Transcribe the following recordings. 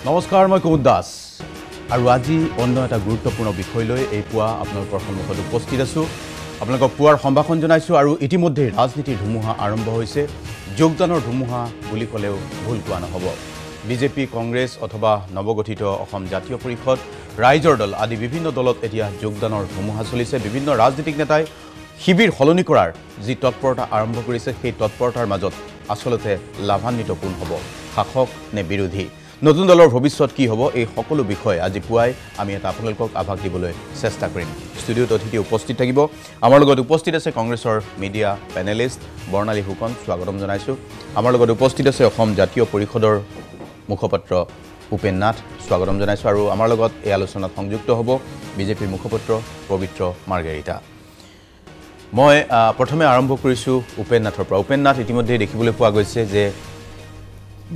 নমস্কাৰ মই কুমুদ দাস আৰু আজি অন্য এটা গুৰুত্বপূৰ্ণ বিষয় লৈ এই পুৱা আপোনালোকৰ সন্মুখত উপস্থিত আছো আপোনালোকক পুৱাৰ সম্ভাষণ জনাইছো আৰু ইতিমধ্যে ৰাজনীতিৰ ধুমুহা আৰম্ভ হৈছে যোগদানৰ ধুমুহা বুলি ক'লেও ভুল কোৱা নহ'ব বিজেপি কংগ্ৰেছ অথবা নৱগঠিত অসম জাতীয় পৰিষদ ৰাইজৰ দল আদি বিভিন্ন দলত এতিয়া যোগদানৰ ধুমুহা চলিছে বিভিন্ন ৰাজনীতিক নেতাই শিবিৰ সলনি কৰাৰ যি তৎপৰতা আৰম্ভ কৰিছে সেই তৎপৰতাৰ মাজত আসলতে লাভান্বিত কোন হ'ব শাসক নে বিৰোধী নতুন দলৰ ভৱিষ্যত কি হ'ব এই সকলো বিষয় আজি পুৱাই আমি এটা আপোনালোকক আভাস দিবলৈ চেষ্টা কৰিম ষ্টুডিঅ'ত অতিথি উপস্থিত থাকিব আমাৰ লগত উপস্থিত আছে কংগ্ৰেছৰ মিডিয়া পেনেলিষ্ট বৰ্ণালী ফুকন স্বাগতম জনাইছো আমাৰ লগত উপস্থিত আছে অসম জাতীয় পৰিষদৰ মুখপাত্ৰ উপেন নাথ স্বাগতম জনাইছো আৰু আমাৰ লগত এই আলোচনাত সংযুক্ত হ'ব বিজেপিৰ মুখপাত্ৰ পবিত্ৰ মাৰ্গেৰিটা মই প্ৰথমে আৰম্ভ কৰিছো উপেন নাথৰ পৰা উপেন নাথ ইতিমধ্যে দেখিবলৈ পোৱা গৈছে যে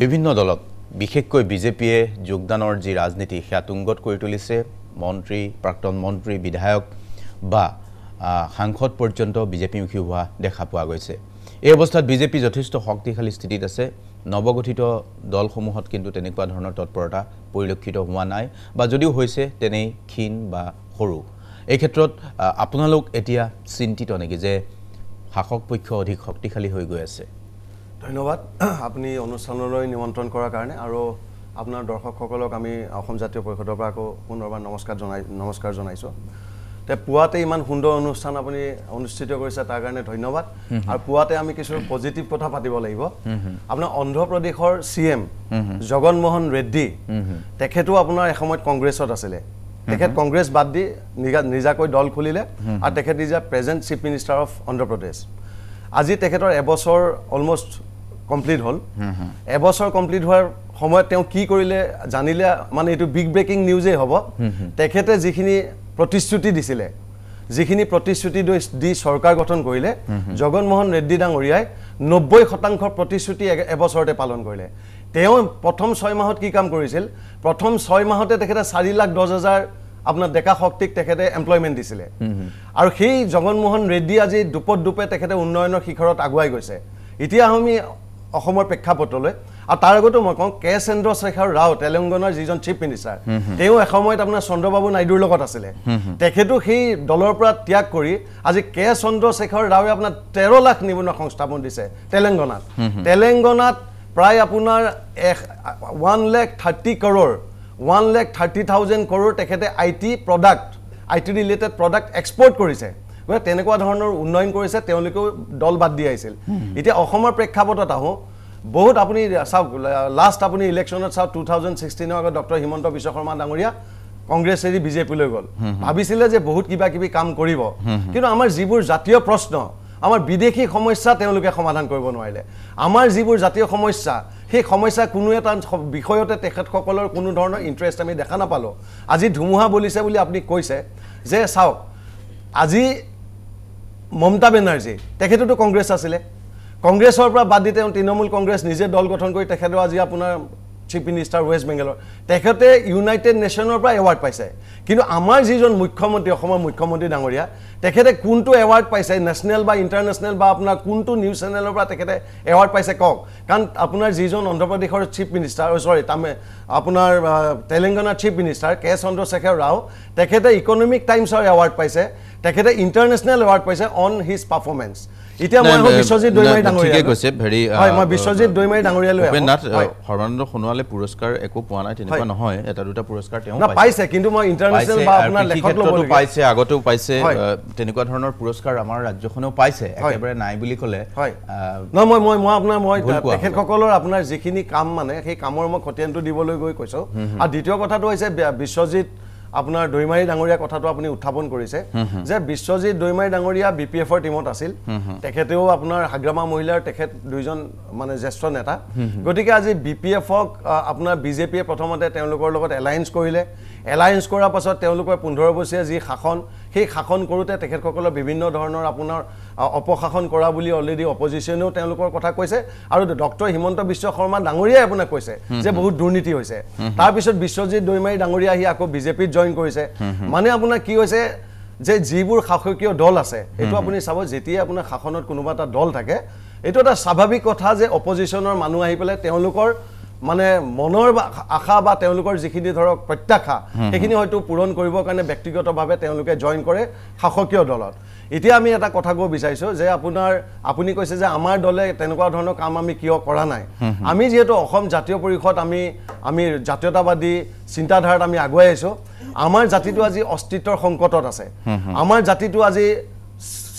বিভিন্ন দলত বিশেষকৈ বিজেপিয়ে যোগদানৰ যি ৰাজনীতি সেয়া তুংগত কৰি তুলিছে মন্ত্ৰী প্ৰাক্তন মন্ত্ৰী বিধায়ক বা সাংসদ পৰ্যন্ত বিজেপিমুখী হোৱা দেখা পোৱা গৈছে এই অৱস্থাত বিজেপি যথেষ্ট শক্তিশালী স্থিতিত আছে নৱগঠিত দলসমূহত কিন্তু তেনেকুৱা ধৰণৰ তৎপৰতা পৰিলক্ষিত হোৱা নাই বা যদিও হৈছে তেনেই ক্ষীণ বা সৰু এই ক্ষেত্ৰত আপোনালোক এতিয়া চিন্তিত নেকি যে শাসক পক্ষ অধিক শক্তিশালী হৈ গৈ আছে ধন্যবাদ আপুনি অনুষ্ঠানলৈ নিমন্ত্ৰণ কৰাৰ কাৰণে আৰু আপোনাৰ দৰ্শকসকলক আমি অসম জাতীয় পৰিষদৰ পৰা আকৌ পুনৰবাৰ নমস্কাৰ জনাইছোঁ তে পুৱাতে ইমান সুন্দৰ অনুষ্ঠান আপুনি অনুষ্ঠিত কৰিছে তাৰ কাৰণে ধন্যবাদ আৰু পুৱাতে আমি কিছু পজিটিভ কথা পাতিব লাগিব আপোনাৰ অন্ধ্ৰপ্ৰদেশৰ চিএম জগনমোহন ৰেড্ডি তেখেতো আপোনাৰ এসময়ত কংগ্ৰেছত আছিলে তেখেত কংগ্ৰেছ বাদ দি নিজাকৈ দল খুলিলে আৰু তেখেত is a present chief minister of Andhra Pradesh আজি তেখেতৰ এবছৰ অলমোষ্ট কমপ্লিট হ'ল এবছৰ কমপ্লিট হোৱাৰ সময়ত তেওঁ কি কৰিলে জানিলে মানে এইটো বিগ ব্ৰেকিং নিউজেই হ'ব তেখেতে যিখিনি প্ৰতিশ্ৰুতি দিছিলে যিখিনি প্ৰতিশ্ৰুতি দি চৰকাৰ গঠন কৰিলে জগনমোহন ৰেড্ডি ডাঙৰীয়াই 90% প্ৰতিশ্ৰুতি এবছৰতে পালন কৰিলে তেওঁ প্ৰথম 6 মাহত কি কাম কৰিছিল প্ৰথম 6 মাহতে তেখেতে 4,10,000 আপোনাৰ ডেকা শক্তিক তেখেতে এমপ্লয়মেণ্ট দিছিলে আৰু সেই জগনমোহন ৰেড্ডি আজি দুপে তেখেতে উন্নয়নৰ শিখৰত আগুৱাই গৈছে এতিয়া আমি অসমৰ প্ৰেক্ষাপটলৈ আৰু তাৰ আগতো মই কওঁ কে চন্দ্ৰশেখৰ ৰাও তেলেংগানাৰ যিজন চিফ মিনিষ্টাৰ তেওঁ এসময়ত আপোনাৰ চন্দ্ৰবাবু নাইডুৰ লগত আছিলে তেখেতো সেই দলৰ পৰা ত্যাগ কৰি আজি কে চন্দ্ৰশেখৰ ৰাওৱে আপোনাৰ 13 লাখ নিবনুৱা সংস্থাপন দিছে তেলেংগানাত প্ৰায় আপোনাৰ 1,30 crore 1,30,000 crore তেখেতে আইটি ৰিলেটেড প্ৰডাক্ট এক্সপৰ্ট কৰিছে তেনেকুৱা ধৰণৰ উন্নয়ন কৰিছে তেওঁলোকেও দল বাদ দি আহিছিল এতিয়া অসমৰ প্ৰেক্ষাপটত আহোঁ বহুত আপুনি চাওক লাষ্ট আপুনি ইলেকশ্যনত চাওক 2016 আগত ডক্টৰ হিমন্ত বিশ্ব শৰ্মা ডাঙৰীয়া কংগ্ৰেছ এৰি বিজেপিলৈ গ'ল ভাবিছিলে যে বহুত কিবা কাম কৰিব কিন্তু আমাৰ যিবোৰ জাতীয় প্ৰশ্ন আমাৰ বিদেশী সমস্যা তেওঁলোকে সমাধান কৰিব নোৱাৰিলে আমাৰ যিবোৰ জাতীয় সমস্যা সেই সমস্যা কোনো এটা বিষয়তে তেখেতসকলৰ কোনো ধৰণৰ ইণ্টাৰেষ্ট আমি দেখা নাপালোঁ আজি ধুমুহা বলিছে বুলি আপুনি কৈছে যে চাওক আজি মমতা বেনাৰ্জী তেখেততো কংগ্ৰেছ আছিলে কংগ্ৰেছৰ পৰা বাদ দি তেওঁ তৃণমূল কংগ্ৰেছ নিজে দল গঠন কৰি তেখেতো আজি আপোনাৰ চিফ মিনিষ্টাৰ ৱেষ্ট বেংগলৰ তেখেতে ইউনাইটেড নেশ্যনৰ পৰা এৱাৰ্ড পাইছে কিন্তু আমাৰ যিজন মুখ্যমন্ত্ৰী অসমৰ মুখ্যমন্ত্ৰী ডাঙৰীয়া তেখেতে কোনটো এৱাৰ্ড পাইছে নেশ্যনেল বা ইণ্টাৰনেশ্যনেল বা আপোনাৰ কোনটো নিউজ চেনেলৰ পৰা তেখেতে এৱাৰ্ড পাইছে কওক কাৰণ আপোনাৰ যিজন অন্ধ্ৰপ্ৰদেশৰ চিফ মিনিষ্টাৰ আপোনাৰ তেলেংগানাৰ চিফ মিনিষ্টাৰ কে চন্দ্ৰশেখৰ ৰাও তেখেতে ইকনমিক টাইমছৰ এৱাৰ্ড পাইছে তেখেতে ইণ্টাৰনেশ্যনেল এৱাৰ্ড পাইছে অন হিজ পাৰফৰ্মেঞ্চ এতিয়া মই বিশ্বজিৎ দৈমাৰী ডাঙৰীয়া ঠিক কৈছে ভেৰি হয় মই বিশ্বজিৎ দৈমাৰী ডাঙৰীয়ালৈ উপেন্দ্ৰনাথ সৰ্বানন্দ সোণোৱালে পুৰস্কাৰ একো পোৱা নাই তেনেকুৱা নহয় এটা দুটা পুৰস্কাৰ তেওঁ পাইছে কিন্তু মই ইণ্টাৰনেশ্যনেল বা আপোনাৰ লেখকটো পাইছে আগতেও পাইছে তেনেকুৱা ধৰণৰ পুৰস্কাৰ আমাৰ ৰাজ্যখনেও পাইছে একেবাৰে নাই বুলি ক'লে হয় ন মই আপোনাৰ তেখেতসকলৰ আপোনাৰ যিখিনি কাম মানে সেই কামৰ মই খতিয়ানটো দিবলৈ গৈ কৈছোঁ আৰু দ্বিতীয় কথাটো হৈছে বিশ্বজিৎ আপোনাৰ দৈমাৰী ডাঙৰীয়া কথাটো আপুনি উত্থাপন কৰিছে যে বিশ্বজিৎ দৈমাৰী ডাঙৰীয়া বিপিএফৰ টিমত আছিল তেখেতেও আপোনাৰ হাগ্ৰামা মহিলাৰ তেখেত দুইজন মানে জ্যেষ্ঠ নেতা গতিকে আজি বিপিএফক আপোনাৰ বিজেপিয়ে প্ৰথমতে তেওঁলোকৰ লগত এলায়েন্স কৰিলে এলায়েন্স কৰাৰ পাছত তেওঁলোকৰ 15 বছৰীয়া যি শাসন সেই শাসন কৰোঁতে তেখেতসকলৰ বিভিন্ন ধৰণৰ আপোনাৰ অপশাসন কৰা বুলি অলৰেডি অপজিশ্যনেও তেওঁলোকৰ কথা কৈছে আৰু ডক্টৰ হিমন্ত বিশ্ব শৰ্মা ডাঙৰীয়াই আপোনাক কৈছে যে বহুত দুৰ্নীতি হৈছে তাৰপিছত বিশ্বজিৎ দৈমাৰী ডাঙৰীয়া আহি আকৌ বিজেপিত জইন কৰিছে মানে আপোনাৰ কি হৈছে যে যিবোৰ শাসকীয় দল আছে এইটো আপুনি চাব যেতিয়া আপোনাৰ শাসনত কোনোবা এটা দল থাকে এইটো এটা স্বাভাৱিক কথা যে অপজিশ্যনৰ মানুহ আহি পেলাই তেওঁলোকৰ মানে মনৰ আশা বা তেওঁলোকৰ যিখিনি ধৰক প্ৰত্যাশা সেইখিনি হয়তো পূৰণ কৰিবৰ কাৰণে ব্যক্তিগতভাৱে তেওঁলোকে জইন কৰে শাসকীয় দলত এতিয়া আমি এটা কথা ক'ব বিচাৰিছোঁ যে আপুনি কৈছে যে আমাৰ দলে তেনেকুৱা ধৰণৰ কাম আমি কিয় কৰা নাই আমি যিহেতু অসম জাতীয় পৰিষদ আমি জাতীয়তাবাদী চিন্তাধাৰাত আমি আগুৱাই আহিছোঁ আমাৰ জাতিটো আজি অস্তিত্বৰ সংকটত আছে আমাৰ জাতিটো আজি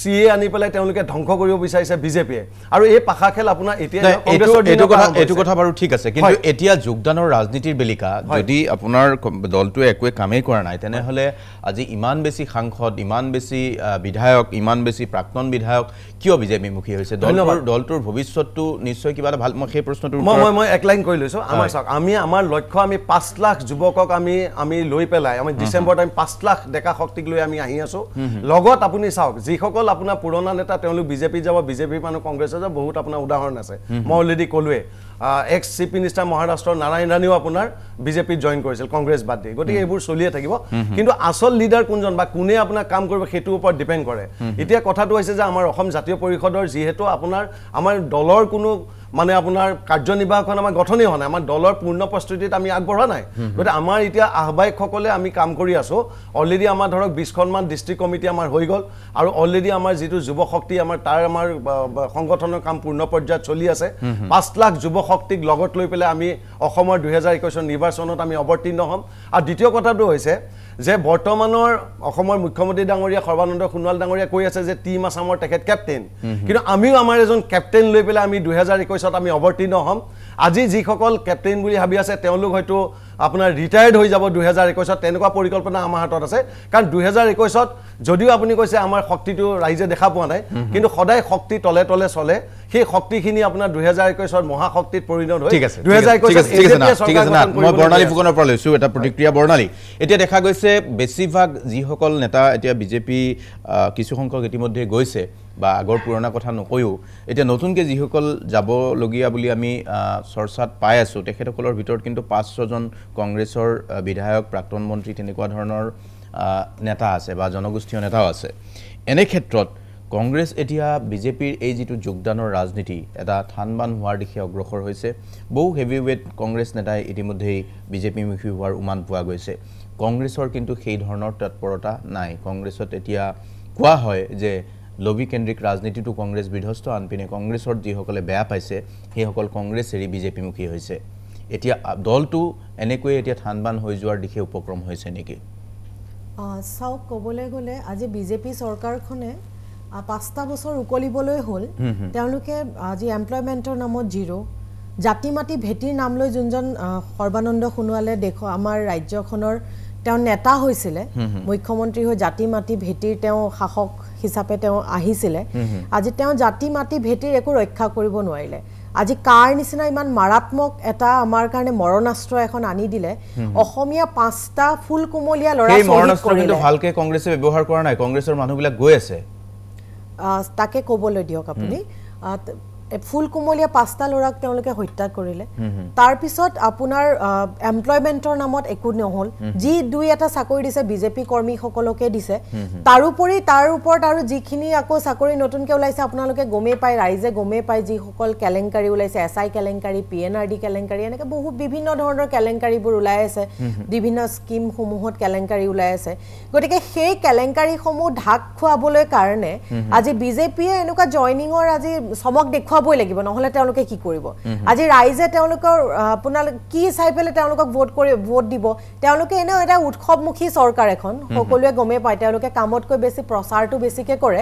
সিএ আনি পেলাই তেওঁলোকে ধ্বংস কৰিব বিচাৰিছে বিজেপিয়ে আৰু এই পাখা খেল আপোনাৰ এতিয়া এইটো কথা বাৰু ঠিক আছে কিন্তু এতিয়া যোগদানৰ ৰাজনীতিৰ বেলিকা যদি আপোনাৰ দলটোৱে একোৱে কামেই কৰা নাই তেনেহ'লে আজি ইমান বেছি সাংসদ ইমান বেছি বিধায়ক ইমান বেছি প্ৰাক্তন বিধায়ক কিয় বিজেপিমুখী হৈছে দলটোৰ ভৱিষ্যতটো নিশ্চয় কিবা এটা ভাল মই সেই প্ৰশ্নটো মই এক লাইন কৰি লৈছোঁ আমাৰ চাওক আমাৰ লক্ষ্য আমি 5 লাখ যুৱকক আমি লৈ পেলাই আমি ডিচেম্বৰত আমি 5 লাখ ডেকা শক্তিক লৈ আমি আহি আছোঁ লগত আপুনি চাওক যিসকল আপোনাৰ পুৰণা নেতা তেওঁলোক বিজেপি যাব বিজেপিৰ মানুহ কংগ্ৰেছৰ যাব বহুত আপোনাৰ উদাহৰণ আছে মই অলৰেডি ক'লোৱে এক্স চিফ মিনিষ্টাৰ মহাৰাষ্ট্ৰৰ নাৰায়ণ ৰাণীও আপোনাৰ বিজেপিত জইন কৰিছিল কংগ্ৰেছ বাদ দি গতিকে এইবোৰ চলিয়ে থাকিব কিন্তু আচল লিডাৰ কোনজন বা কোনে আপোনাৰ কাম কৰিব সেইটোৰ ওপৰত ডিপেণ্ড কৰে এতিয়া কথাটো হৈছে যে আমাৰ অসম জাতীয় পৰিষদৰ যিহেতু আমাৰ দলৰ কোনো মানে আপোনাৰ কাৰ্যনিৰ্বাহকখন আমাৰ গঠনেই হোৱা নাই আমাৰ দলৰ পূৰ্ণ প্ৰস্তুতিত আমি আগবঢ়া নাই গতিকে আমাৰ এতিয়া আহ্বায়কসকলে আমি কাম কৰি আছোঁ অলৰেডি আমাৰ ধৰক 20খনমান ডিষ্ট্ৰিক্ট কমিটি আমাৰ হৈ গ'ল আৰু অলৰেডি আমাৰ যিটো যুৱ শক্তি আমাৰ সংগঠনৰ কাম পূৰ্ণ পৰ্যায়ত চলি আছে 5 লাখ যুৱ শক্তিক লগত লৈ পেলাই আমি অসমৰ 2021 নিৰ্বাচনত আমি অৱতীৰ্ণ হ'ম আৰু দ্বিতীয় কথাটো হৈছে যে বৰ্তমানৰ অসমৰ মুখ্যমন্ত্ৰী ডাঙৰীয়া সৰ্বানন্দ সোণোৱাল ডাঙৰীয়া কৈ আছে যে টিম আছামৰ তেখেত কেপ্টেইন কিন্তু আমিও আমাৰ এজন কেপ্টেইন লৈ পেলাই আমি 2021ত আমি অৱতীৰ্ণ হ'ম আজি যিসকল কেপ্টেইন বুলি ভাবি আছে তেওঁলোক হয়তো আপোনাৰ ৰিটায়াৰ্ড হৈ যাব 2021ত তেনেকুৱা পৰিকল্পনা আমাৰ হাতত আছে কাৰণ 2021ত যদিও আপুনি কৈছে আমাৰ শক্তিটো ৰাইজে দেখা পোৱা নাই কিন্তু সদায় শক্তি তলে তলে চলে সেই শক্তিখিনি আপোনাৰ 2021ত মহাশক্তিত পৰিণত হৈ 2021 মই বৰ্ণালী ফুকনৰ পৰা লৈছোঁ এটা প্ৰতিক্ৰিয়া বৰ্ণালী এতিয়া দেখা গৈছে বেছিভাগ যিসকল নেতা এতিয়া বিজেপি কিছু সংখ্যক ইতিমধ্যে গৈছে বা আগৰ পুৰণা কথা নকয়ও এতিয়া নতুনকৈ যিসকল যাবলগীয়া বুলি আমি চৰ্চাত পাই আছোঁ তেখেতসকলৰ ভিতৰত কিন্তু 5-6জন কংগ্ৰেছৰ বিধায়ক প্ৰাক্তন মন্ত্ৰী তেনেকুৱা ধৰণৰ নেতা আছে বা জনগোষ্ঠীয় নেতাও আছে এনে ক্ষেত্ৰত কংগ্ৰেছ এতিয়া বিজেপিৰ এই যিটো যোগদানৰ ৰাজনীতি এটা থানবান হোৱাৰ দিশে অগ্ৰসৰ হৈছে বহু হেভিৱেট কংগ্ৰেছ নেতাই ইতিমধ্যেই বিজেপিমুখী হোৱাৰ উমান পোৱা গৈছে কংগ্ৰেছৰ কিন্তু সেই ধৰণৰ তৎপৰতা নাই কংগ্ৰেছত এতিয়া কোৱা হয় যে লবি কেন্দ্ৰিক ৰাজনীতিটো কংগ্ৰেছ বিধ্বস্ত আনপিনে কংগ্ৰেছৰ যিসকলে বেয়া পাইছে সেইসকল কংগ্ৰেছ এৰি বিজেপিমুখী হৈছে এতিয়া দলটো এনেকৈ এতিয়া থানবান হৈ যোৱাৰ দিশে উপক্ৰম হৈছে নেকি চাওক ক'বলৈ গ'লে আজি বিজেপি চৰকাৰখনে 5টা বছৰ উকলিবলৈ হ'ল তেওঁলোকে আজি এমপ্লয়মেণ্টৰ নামত জিৰ' জাতি মাটি ভেটিৰ নাম লৈ যোনজন সৰ্বানন্দ সোণোৱালে আমাৰ ৰাজ্যখনৰ তেওঁ নেতা হৈছিলে মুখ্যমন্ত্ৰী হৈ জাতি মাটি ভেটিৰ তেওঁ শাসক হিচাপে তেওঁ আহিছিলে আজি তেওঁ জাতি মাটি ভেটিৰ একো ৰক্ষা কৰিব নোৱাৰিলে আজি কাৰ নিচিনা ইমান মাৰাত্মক এটা আমাৰ কাৰণে মৰণাস্ত্ৰ এখন আনি দিলে অসমীয়া 5টা ফুল কুমলীয়া ল'ৰা ছোৱালী মৰণাস্ত্ৰ কিন্তু ভালকে কংগ্ৰেছে ব্যৱহাৰ কৰা নাই কংগ্ৰেছৰ মানুহবিলাক গৈ আছে তাকে ক'বলৈ দিয়ক আপুনি ফুল কুমলীয়া 5টা ল'ৰাক তেওঁলোকে হত্যা কৰিলে তাৰ পিছত আপোনাৰ এমপ্লয়মেণ্টৰ নামত একো নহ'ল যি দুই এটা চাকৰি দিছে বিজেপি কৰ্মীসকলকে দিছে তাৰ ওপৰত আৰু যিখিনি আকৌ চাকৰি নতুনকৈ ওলাইছে আপোনালোকে গমেই পায় ৰাইজে গমেই পায় যিসকল কেলেংকাৰী ওলাইছে SI কেলেংকাৰী PNRD কেলেংকাৰী এনেকৈ বহুত বিভিন্ন ধৰণৰ কেলেংকাৰীবোৰ ওলাই আছে বিভিন্ন স্কিমসমূহত কেলেংকাৰী ওলাই আছে গতিকে সেই কেলেংকাৰীসমূহ ঢাক খুৱাবলৈ কাৰণে আজি বিজেপিয়ে এনেকুৱা জইনিঙৰ আজি চমক দেখুৱাবই লাগিব নহ'লে তেওঁলোকে কি কৰিব আজি ৰাইজে তেওঁলোকৰ আপোনালোক কি চাই পেলাই তেওঁলোকক ভোট দিব তেওঁলোকে এনেও এটা উৎসৱমুখী চৰকাৰ এখন সকলোৱে গমে পায় তেওঁলোকে কামতকৈ বেছি প্ৰচাৰটো বেছিকৈ কৰে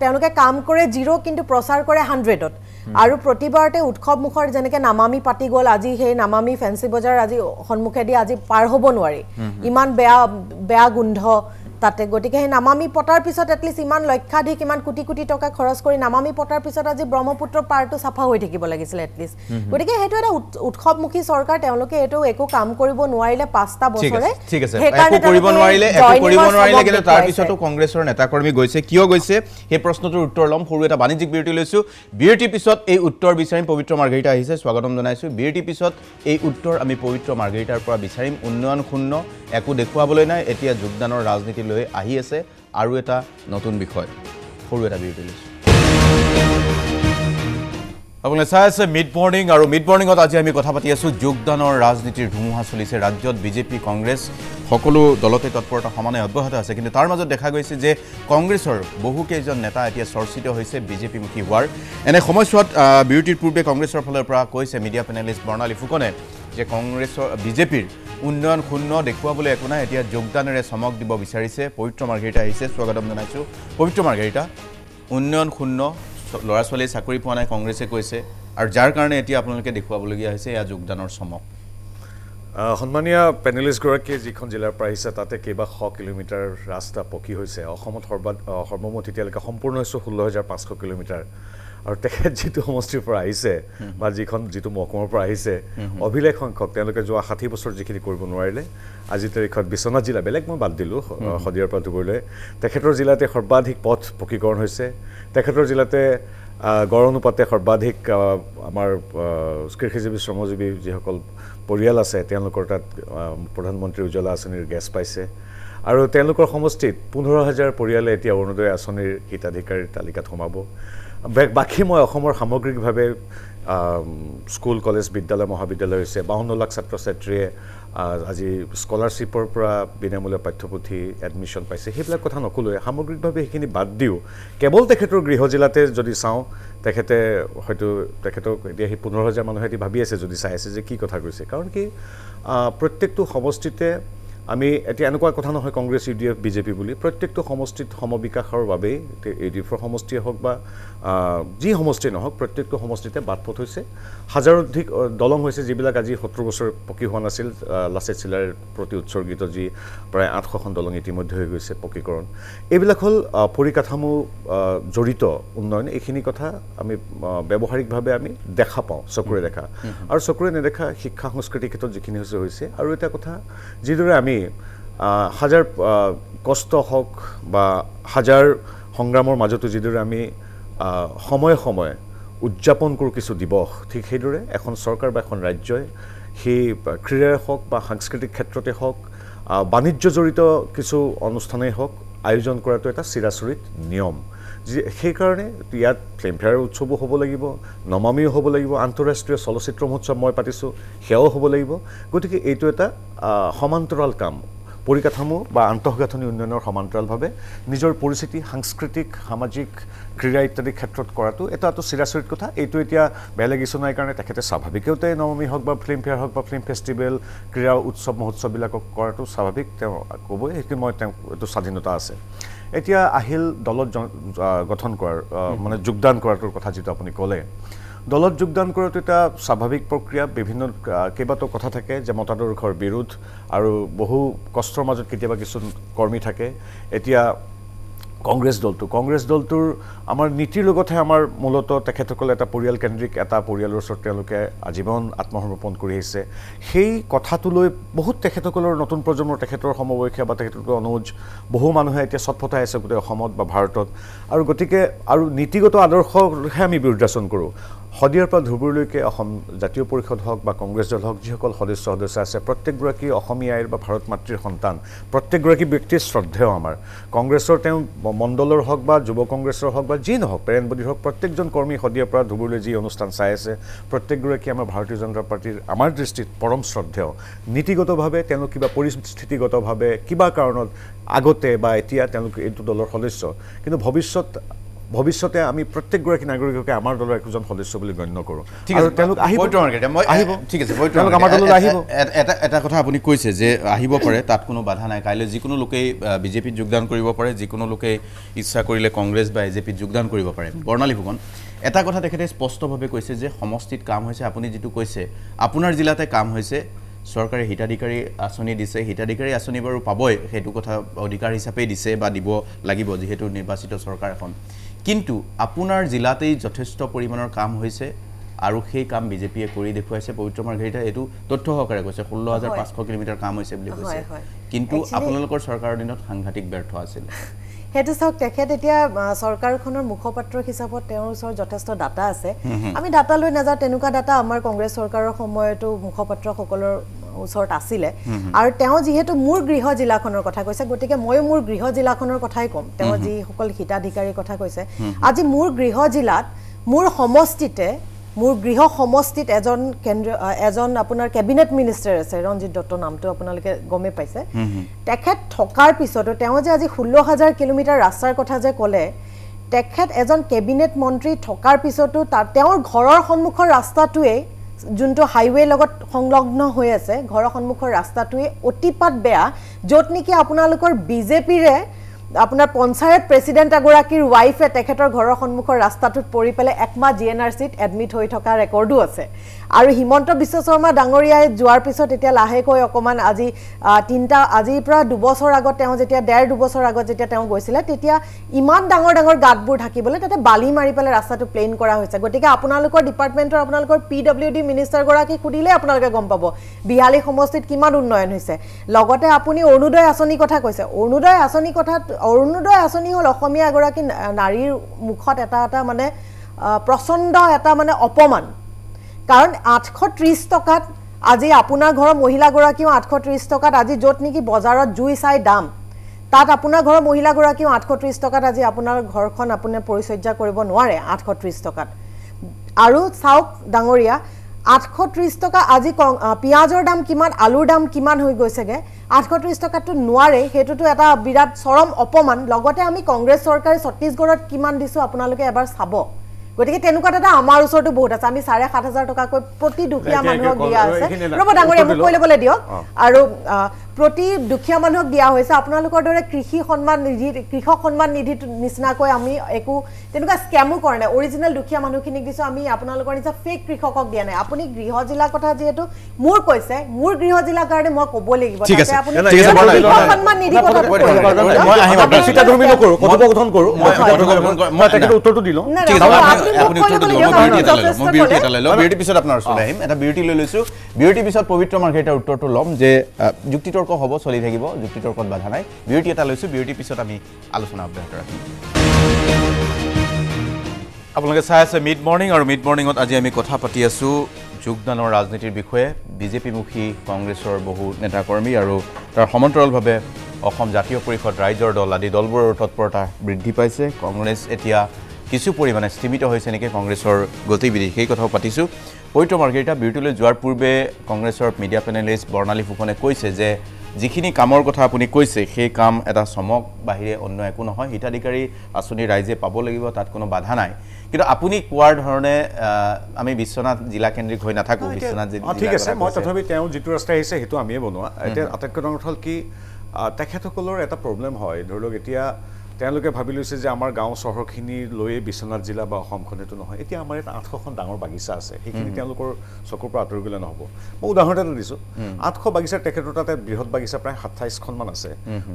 তেওঁলোকে কাম কৰে 0 কিন্তু প্ৰচাৰ কৰে 100ত আৰু প্ৰতিবাৰতে উৎসৱমুখৰ যেনেকৈ নামামি পাতি গ'ল আজি সেই নামামি ফেন্সি বজাৰ আজি সন্মুখেদি আজি পাৰ হ'ব নোৱাৰি ইমান বেয়া গোন্ধ তাতে গতিকে সেই নামামি পটাৰ পিছত এটলিষ্ট ইমান লক্ষাধিক ইমান কোটি কোটি টকা খৰচ কৰি নামামি পটাৰ পিছত আজি ব্ৰহ্মপুত্ৰ পাৰটো চাফা হৈ থাকিব লাগিছিল এটলিষ্ট গতিকে সেইটো এটা উৎসৱমুখী চৰকাৰ তেওঁলোকে এইটো একো কাম কৰিব নোৱাৰিলে 5টা বছৰে ঠিক আছে একো কৰিব নোৱাৰিলে কিন্তু তাৰ পিছতো কংগ্ৰেছৰ নেতাকৰ্মী গৈছে কিয় গৈছে সেই প্ৰশ্নটোৰ উত্তৰ ল'ম সৰু এটা বাণিজ্যিক বিৰতি লৈছোঁ বিৰতিৰ পিছত এই উত্তৰ বিচাৰিম পবিত্ৰ মাৰ্ঘেৰিটা আহিছে স্বাগতম জনাইছোঁ বিৰতিৰ পিছত এই উত্তৰ আমি পবিত্ৰ মাৰ্ঘেৰিটাৰ পৰা বিচাৰিম উন্নয়ন শূন্য একো দেখুৱাবলৈ নাই এতিয়া যোগদানৰ ৰাজনীতি লৈ আহি আছে আৰু এটা নতুন বিষয় সৰু এটা বিৰতি লৈছোঁ আপোনালোকে চাই আছে মিড মৰ্ণিং আৰু মিড মৰ্ণিঙত আজি আমি কথা পাতি আছোঁ যোগদানৰ ৰাজনীতিৰ ধুমুহা চলিছে ৰাজ্যত বিজেপি কংগ্ৰেছ সকলো দলতে তৎপৰতা সমানে অব্যাহত আছে কিন্তু তাৰ মাজত দেখা গৈছে যে কংগ্ৰেছৰ বহুকেইজন নেতা এতিয়া চৰ্চিত হৈছে বিজেপিমুখী হোৱাৰ এনে সময়ছোৱাত বিৰতিৰ পূৰ্বে কংগ্ৰেছৰ ফালৰ পৰা কৈছে মিডিয়া পেনেলিষ্ট বৰ্ণালী ফুকনে যে কংগ্ৰেছৰ বিজেপিৰ উন্নয়ন শূন্য দেখুৱাবলৈ একো নাই এতিয়া যোগদানেৰে চমক দিব বিচাৰিছে পবিত্ৰ মাৰ্ঘেৰিটা আহিছে স্বাগতম জনাইছোঁ পবিত্ৰ মাৰ্ঘেৰিটা উন্নয়ন শূন্য ল'ৰা ছোৱালীয়ে চাকৰি পোৱা নাই কংগ্ৰেছে কৈছে আৰু যাৰ কাৰণে এতিয়া আপোনালোকে দেখুৱাবলগীয়া হৈছে এয়া যোগদানৰ চমক সন্মানীয় পেনেলিষ্টগৰাকীয়ে যিখন জিলাৰ পৰা আহিছে তাতে কেইবা 100 কিলোমিটাৰ ৰাস্তা পকী হৈছে অসমত সৰ্বমুঠ এতিয়ালৈকে সম্পূৰ্ণ হৈছে 16,500 কিলোমিটাৰ আৰু তেখেত যিটো সমষ্টিৰ পৰা আহিছে বা যিটো মহকুমাৰ পৰা আহিছে অভিলেখ সংখ্যক তেওঁলোকে যোৱা 60 বছৰ যিখিনি কৰিব নোৱাৰিলে আজি তাৰিখত বিশ্বনাথ জিলা বেলেগ মই বাদ দিলোঁ শদিয়াৰ পৰা ধুবুৰীলৈ তেখেতৰ জিলাতে সৰ্বাধিক পথ পকীকৰণ হৈছে তেখেতৰ জিলাতে গড় অনুপাতে সৰ্বাধিক আমাৰ কৃষিজীৱী শ্ৰমজীৱী যিসকল পৰিয়াল আছে তেওঁলোকৰ তাত প্ৰধানমন্ত্ৰী উজ্জ্বলা আঁচনিৰ গেছ পাইছে আৰু তেওঁলোকৰ সমষ্টিত 15,000 পৰিয়ালে এতিয়া অৰুণোদয় আঁচনিৰ হিতাধিকাৰীৰ তালিকাত সোমাব বাকী মই অসমৰ সামগ্ৰিকভাৱে স্কুল কলেজ বিদ্যালয় মহাবিদ্যালয় হৈছে 52 লাখ ছাত্ৰ ছাত্ৰীয়ে আজি স্কলাৰশ্বিপৰ পৰা বিনামূলীয়া পাঠ্যপুথি এডমিশ্যন পাইছে সেইবিলাক কথা নকলোৱে সামগ্ৰিকভাৱে সেইখিনি বাদ দিও কেৱল তেখেতৰ গৃহ জিলাতে যদি চাওঁ তেখেতে হয়তো তেখেতক এতিয়া সেই 15,000 মানুহে ভাবি আছে যদি চাই আছে যে কি কথা কৈছে কাৰণ কি প্ৰত্যেকটো সমষ্টিতে আমি এতিয়া এনেকুৱা কথা নহয় কংগ্ৰেছ ইউডিএফ বিজেপি বুলি প্ৰত্যেকটো সমষ্টিত সমবিকাশৰ বাবে ইউডিএফৰ সমষ্টিয়ে হওক বা যি সমষ্টি নহওক প্ৰত্যেকটো সমষ্টিতে বাটপথ হৈছে হাজাৰধিক দলং হৈছে যিবিলাক আজি 70 বছৰ পকী হোৱা নাছিল লাচিত চিলাৰ প্ৰতি উৎসৰ্গিত যি প্ৰায় 800খন দলং ইতিমধ্যে হৈ গৈছে পকীকৰণ এইবিলাক হ'ল পৰিকাঠামো জড়িত উন্নয়ন এইখিনি কথা আমি ব্যৱহাৰিকভাৱে আমি দেখা পাওঁ চকুৰে দেখা আৰু চকুৰে নেদেখা শিক্ষা সংস্কৃতিৰ ক্ষেত্ৰত যিখিনি হৈছে আৰু এটা কথা যিদৰে আমি হাজাৰ কষ্ট হওক বা হাজাৰ সংগ্ৰামৰ মাজতো যিদৰে আমি সময়ে সময়ে উদযাপন কৰোঁ কিছু দিৱস ঠিক সেইদৰে এখন চৰকাৰ বা এখন ৰাজ্যই সেই ক্ৰীড়াই হওক বা সাংস্কৃতিক ক্ষেত্ৰতে হওক বাণিজ্য জড়িত কিছু অনুষ্ঠানেই হওক আয়োজন কৰাটো এটা চিৰাচৰিত নিয়ম সেইকাৰণে ইয়াত ফিল্মফেয়াৰ উৎসৱো হ'ব লাগিব নমামিও হ'ব লাগিব আন্তঃৰাষ্ট্ৰীয় চলচ্চিত্ৰ মহোৎসৱ মই পাতিছোঁ সেয়াও হ'ব লাগিব গতিকে এইটো এটা সমান্তৰাল কাম পৰিকাঠামো বা আন্তঃগাঁথনি উন্নয়নৰ সমান্তৰালভাৱে নিজৰ পৰিস্থিতি সাংস্কৃতিক সামাজিক ক্ৰীড়া ইত্যাদি ক্ষেত্ৰত কৰাটো এটাটো চিৰাচৰিত কথা এইটো এতিয়া বেলেগ ইছ্যু নাই কাৰণে তেখেতে স্বাভাৱিকতে নৱমী হওক বা ফিল্মফেয়াৰ হওক বা ফিল্ম ফেষ্টিভেল ক্ৰীড়া উৎসৱ মহোৎসৱবিলাকক কৰাটো স্বাভাৱিক তেওঁ ক'বই সেইটো মই তেওঁ এইটো স্বাধীনতা আছে এতিয়া আহিল দলত গঠন কৰাৰ মানে যোগদান কৰাটোৰ কথা যিটো আপুনি ক'লে দলত যোগদান কৰাটো এটা স্বাভাৱিক প্ৰক্ৰিয়া বিভিন্ন কেইবাটাও কথা থাকে যে মতাদৰ্শৰ বিৰোধ আৰু বহু কষ্টৰ মাজত কেতিয়াবা কিছু কৰ্মী থাকে এতিয়া কংগ্ৰেছ দলটোৰ আমাৰ নীতিৰ লগতহে আমাৰ মূলত তেখেতসকলে এটা পৰিয়ালকেন্দ্ৰিক এটা পৰিয়ালৰ ওচৰত তেওঁলোকে আজীৱন আত্মসমৰ্পণ কৰি আহিছে সেই কথাটোলৈ বহুত তেখেতসকলৰ নতুন প্ৰজন্মৰ তেখেতৰ সমবয়সীয়া বা তেখেতসকলৰ অনুজ বহু মানুহে এতিয়া চটফটাই আছে গোটেই অসমত বা ভাৰতত আৰু গতিকে আৰু নীতিগত আদৰ্শহে আমি বিৰুদ্ধাচৰণ কৰোঁ শদিয়াৰ পৰা ধুবুৰীলৈকে অসম জাতীয় পৰিষদ হওক বা কংগ্ৰেছ দল হওক যিসকল সদস্য আছে প্ৰত্যেকগৰাকী অসমীয়াৰ বা ভাৰত মাতৃৰ সন্তান প্ৰত্যেকগৰাকী ব্যক্তিৰ শ্ৰদ্ধেয় আমাৰ কংগ্ৰেছৰ তেওঁ মণ্ডলৰ হওক বা যুৱ কংগ্ৰেছৰ হওক বা যি নহওক পেৰেণবদীৰ হওক প্ৰত্যেকজন কৰ্মী শদিয়াৰ পৰা ধুবুৰীলৈ যি অনুষ্ঠান চাই আছে প্ৰত্যেকগৰাকী আমাৰ ভাৰতীয় জনতা পাৰ্টীৰ আমাৰ দৃষ্টিত পৰম শ্ৰদ্ধেয় নীতিগতভাৱে তেওঁলোক কিবা পৰিস্থিতিগতভাৱে কিবা কাৰণত আগতে বা এতিয়া তেওঁলোক এইটো দলৰ সদস্য কিন্তু ভৱিষ্যতে আমি প্ৰত্যেকগৰাকী নাগৰিককে আমাৰ দলৰ একজন সদস্য বুলি গণ্য কৰোঁ আৰু তেওঁলোক আহিব ঠিক আছে আমাৰ দললৈ আহিব এটা কথা আপুনি কৈছে যে আহিব পাৰে তাত কোনো বাধা নাই কাইলৈ যিকোনো লোকেই বিজেপিত যোগদান কৰিব পাৰে যিকোনো লোকেই ইচ্ছা কৰিলে কংগ্ৰেছ বা এজেপিত যোগদান কৰিব পাৰে বৰ্ণালী ফুকন এটা কথা তেখেতে স্পষ্টভাৱে কৈছে যে সমষ্টিত কাম হৈছে আপুনি যিটো কৈছে আপোনাৰ জিলাতে কাম হৈছে চৰকাৰে হিতাধিকাৰী আঁচনি দিছে হিতাধিকাৰী আঁচনি বাৰু পাবই সেইটো কথা অধিকাৰ হিচাপে দিছে বা দিব লাগিব যিহেতু নিৰ্বাচিত চৰকাৰ এখন কিন্তু আপোনাৰ জিলাতেই যথেষ্ট পৰিমাণৰ কাম হৈছে আৰু সেই কাম বিজেপিয়ে কৰি দেখুৱাইছে পবিত্ৰ মাৰ্ঘেৰিটা এইটো তথ্য সহকাৰে কৈছে 16,500 কিলোমিটাৰ কাম হৈছে বুলি কৈছে কিন্তু আপোনালোকৰ চৰকাৰৰ দিনত সাংঘাতিক ব্যৰ্থ আছিল হেতু চাওক তেখেত এতিয়া চৰকাৰখনৰ মুখপাত্ৰ হিচাপত তেওঁৰ ওচৰত যথেষ্ট ডাটা আছে আমি ডাটা লৈ নাযাওঁ তেনেকুৱা ডাটা আমাৰ কংগ্ৰেছ চৰকাৰৰ সময়তো মুখপাত্ৰসকলৰ ওচৰত আছিলে আৰু তেওঁ যিহেতু মোৰ গৃহ জিলাখনৰ কথা কৈছে গতিকে মই মোৰ গৃহ জিলাখনৰ কথাই ক'ম তেওঁ যিসকল হিতাধিকাৰীৰ কথা কৈছে আজি মোৰ গৃহ জিলাত মোৰ সমষ্টিতে মোৰ গৃহ সমষ্টিত এজন আপোনাৰ কেবিনেট মিনিষ্টাৰ আছে ৰঞ্জিত দত্ত নামটো আপোনালোকে গমে পাইছে তেখেত থকাৰ পিছতো তেওঁ যে আজি 16,000 কিলোমিটাৰ ৰাস্তাৰ কথা যে ক'লে তেখেত এজন কেবিনেট মন্ত্ৰী থকাৰ পিছতো তেওঁৰ ঘৰৰ সন্মুখৰ ৰাস্তাটোৱে যোনটো হাইৱে লগত সংলগ্ন হৈ আছে ঘৰৰ সন্মুখৰ ৰাস্তাটোৱে অতিপাত বেয়া য'ত নেকি আপোনালোকৰ বিজেপিৰে আপোনাৰ পঞ্চায়ত প্ৰেসিডেন্ট আগৰাকীৰ ওয়াইফে তেখেতৰ ঘৰৰ সন্মুখৰ ৰাস্তাটোত পৰি পেলে একমাহ জিএনআৰসিত এডমিট হৈ থকা ৰেকৰ্ডো আছে আৰু হিমন্ত বিশ্ব শৰ্মা ডাঙৰীয়াই যোৱাৰ পিছত এতিয়া লাহেকৈ অকমান আজিৰ পৰা 2 বছৰ আগত তেওঁ যেতিয়া 1.5-2 বছৰ আগত যেতিয়া তেওঁ গৈছিলে তেতিয়া ইমান ডাঙৰ গাঁতবোৰ ঢাকিবলৈ তাতে বালি মাৰি পেলে ৰাস্তাটো প্লেন কৰা হৈছে গতিকে আপোনালোকৰ ডিপাৰ্টমেন্টৰ আপোনালোকৰ পিডব্লিউডি মিনিষ্টাৰ গৰাকী খুদিলে আপোনালোকে গম পাব বিহালী সমষ্টিত কিমান উন্নয়ন হৈছে লগতে আপুনি অৰুণোদয় আঁচনি কথা কৈছে অৰুণোদয় আঁচনি হল অসমীয়া এগৰাকী নাৰীৰ মুখত এটা মানে প্ৰচণ্ড এটা মানে অপমান কাৰণ 830 টকাত আজি আপোনাৰ ঘৰৰ মহিলাগৰাকীও 830 টকাত আজি য'ত নেকি বজাৰত জুই চাই দাম তাত আপোনাৰ ঘৰৰ মহিলাগৰাকীও 830 টকাত আজি আপোনাৰ ঘৰখন আপুনি পৰিচৰ্যা কৰিব নোৱাৰে 830 টকাত আৰু চাওক ডাঙৰীয়া 830 টকা আজি পিয়াজৰ দাম কিমান আলুৰ দাম কিমান হৈ গৈছেগে 830 টকাটো নোৱাৰে হেতুটো এটা বিৰাট চৰম অপমান লগতে আমি কংগ্ৰেছ চৰকাৰে ছত্তীশগড়ত কিমান দিছো আপোনালোকে এবাৰ চাব গতিকে তেনুকা এটা আমাৰ ওচৰটো বহুত আছে আমি 7,500 টকা কৈ প্ৰতি দুখীয়া মানুহক দিয়া আছে ৰব ডাঙৰীয়া মোক কৈ ল'বলৈ দিয়ক আৰু প্ৰতি দুখীয়া মানুহক দিয়া হৈছে আপোনালোকৰ দৰে কৃষক সন্মান নিধি নিচিনাকৈ আমি একো তেনুকা স্ক্যামো কৰা নাই অৰিজিনাল দুখীয়া মানুহখিনিক দিছো আমি আপোনালোকৰ নিচিনা ফেক কৃষকক দিয়া নাই আপুনি গৃহ জিলা কথা যেহেতু মোৰ কৈছে মোৰ গৃহ জিলা কাৰণে মই ক'ব লাগিব তাতে আপুনি সন্মান নিধি কথা মই আহিম আপুনি চিটা ধৰ্মী নকৰো কথোপকথন কৰো মই তাকে উত্তৰটো দিলো ঠিক আছে আপুনি উত্তৰটো দিলো মই বিউটি এটা লৈ লওঁ বিউটি পিছত আপোনাৰ ওচৰলৈ আহিম এটা বিউটি লৈ লৈছো বিউটি পিছত পবিত্ৰ মাৰ্ঘেৰিটাৰ উত্তৰটো ল'ম যে যুক্তিতৰ্ক হ'ব চলি থাকিব যুক্তিতৰ্কত বাধা নাই বিউটি এটা লৈছো বিউটি পিছত আমি আলোচনা অব্যাহত ৰাখিম আপোনালোকে চাই আছে মিড মৰ্নিং আৰু মিড মৰ্নিঙত আজি আমি কথা পাতি আছো যোগদানৰ ৰাজনীতিৰ বিষয়ে বিজেপিমুখী কংগ্ৰেছৰ বহু নেতাকৰ্মী আৰু তাৰ সমান্তৰালভাৱে অসম জাতীয় পৰিষদ ৰাইজৰ দল আদি দলবোৰৰ তৎপৰতা বৃদ্ধি পাইছে কংগ্ৰেছ এতিয়া কিছু পৰিমাণে স্থিমিত হৈছে নেকি কংগ্ৰেছৰ গতিবিধি সেই কথাও পাতিছোঁ পবিত্ৰ মাৰ্ঘেৰিটা বিউটিলৈ যোৱাৰ পূৰ্বে কংগ্ৰেছৰ মিডিয়া পেনেলিষ্ট বৰ্ণালী ফুকনে কৈছে যে যিখিনি কামৰ কথা আপুনি কৈছে সেই কাম এটা চমক বাহিৰে অন্য একো নহয় হিতাধিকাৰী আঁচনি ৰাইজে পাব লাগিব তাত কোনো বাধা নাই কিন্তু আপুনি কোৱাৰ ধৰণে আমি বিশ্বনাথ জিলা কেন্দ্ৰিক হৈ নাথাকো বিশ্বনাথ জিলা ঠিক আছে মই তথাপি তেওঁ যিটো ৰাস্তা আহিছে সেইটো আমিয়ে বনোৱা এতিয়া আটাইতকৈ ডাঙৰ হ'ল কি তেখেতসকলৰ এটা প্ৰব্লেম হয় ধৰি লওক এতিয়া তেওঁলোকে ভাবি লৈছে যে আমাৰ গাঁও চহৰখিনি লৈয়ে বিশ্বনাথ জিলা বা অসমখনেতো নহয় এতিয়া আমাৰ এটা 800খন ডাঙৰ বাগিচা আছে সেইখিনি তেওঁলোকৰ চকুৰ পৰা আঁতৰি গ'লে নহ'ব মই উদাহৰণ এটা দিছোঁ 800 বাগিচাৰ তেখেতৰ তাতে বৃহৎ বাগিচা প্ৰায় 27খনমান আছে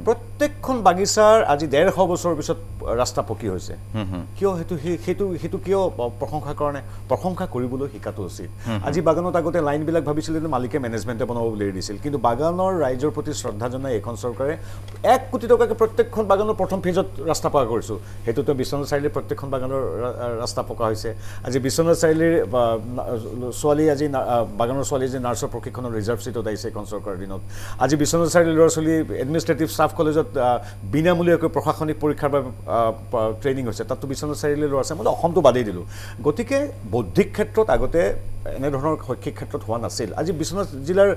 প্ৰত্যেকখন বাগিচাৰ আজি 150 বছৰৰ পিছত ৰাস্তা পকী হৈছে কিয় সেইটো কিয় প্ৰশংসা কাৰণে প্ৰশংসা কৰিবলৈ শিকাটো উচিত আজি বাগানত আগতে লাইনবিলাক ভাবিছিলে যে মালিকে মেনেজমেণ্টে বনাব বুলি দিছিল কিন্তু বাগানৰ ৰাইজৰ প্ৰতি শ্ৰদ্ধা জনাই এখন চৰকাৰে 1 কোটি টকাকৈ প্ৰত্যেকখন বাগানৰ প্ৰথম ফেজত ৰাস্তা পকা কৰিছোঁ সেইটোতো বিশ্বনাথ চাৰিআলিৰ প্ৰত্যেকখন বাগানৰ ৰাস্তা পকা হৈছে আজি বিশ্বনাথ চাৰিআলিৰ ছোৱালী আজি বাগানৰ ছোৱালী আজি নাৰ্ছৰ প্ৰশিক্ষণৰ ৰিজাৰ্ভ চিটত আহিছে এখন চৰকাৰৰ দিনত আজি বিশ্বনাথ চাৰিআলিৰ ল'ৰা ছোৱালী এডমিনিষ্ট্ৰেটিভ ষ্টাফ কলেজত বিনামূলীয়াকৈ প্ৰশাসনিক পৰীক্ষাৰ বাবে ট্ৰেইনিং হৈছে তাততো বিশ্বনাথ চাৰিআলিৰ ল'ৰা আছে মই অসমটো বাদেই দিলোঁ গতিকে বৌদ্ধিক ক্ষেত্ৰত আগতে এনেধৰণৰ শৈক্ষিক ক্ষেত্ৰত হোৱা নাছিল আজি বিশ্বনাথ জিলাৰ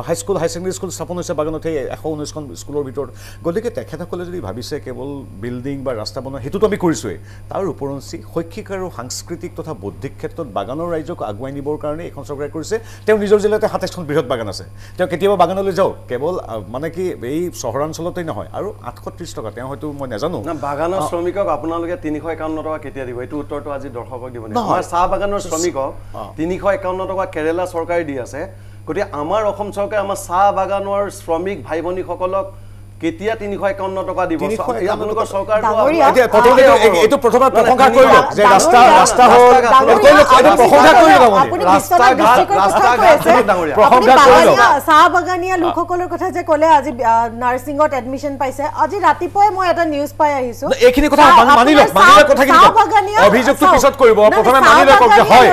হাইস্কুল হাই ছেকেণ্ডেৰী স্কুল স্থাপন হৈছে বাগানত সেই 119খন স্কুলৰ ভিতৰত গতিকে তেখেতসকলে যদি ভাবিছে কেৱল বিল্ডিং বা ৰাস্তা বনোৱা সেইটোতো আমি কৰিছোঁৱেই তাৰ ওপৰঞ্চি শৈক্ষিক আৰু সাংস্কৃতিক তথা বৌদ্ধিক ক্ষেত্ৰত বাগানৰ ৰাইজক আগুৱাই নিবৰ কাৰণে এখন চৰকাৰে কৰিছে তেওঁ নিজৰ জিলাতে 27খন বৃহৎ বাগান আছে তেওঁ কেতিয়াবা বাগানলৈ যাওক কেৱল মানে কি এই চহৰাঞ্চলতেই নহয় আৰু 830 টকা তেওঁ হয়তো মই নাজানো বাগানৰ শ্ৰমিকক আপোনালোকে 351 টকা কেতিয়া দিব এইটো উত্তৰটো আজি দৰ্শকক দিব নেকি আমাৰ চাহ বাগানৰ শ্ৰমিকক 351 টকা কেৰালা চৰকাৰে দি আছে গতিকে আমাৰ অসম চৰকাৰে আমাৰ চাহ বাগানৰ শ্ৰমিক ভাই ভনীসকলক কেতিয়া 351 টকা দিব আপোনালোকৰ চৰকাৰটো এইটো প্ৰথমে প্ৰশংসা কৰি লওক যে ৰাস্তা হ'ল প্ৰশংসা কৰি লওক আপুনি চাহ বাগানীয়া লোকসকলৰ কথা যে ক'লে আজি নাৰ্ছিঙত এডমিশ্যন পাইছে আজি ৰাতিপুৱাই মই এটা নিউজ পাই আহিছো এইখিনি কথা মানি লওক কথাখিনি অভিযোগটো পিছত কৰিব প্ৰথমে মানি লওক যে হয়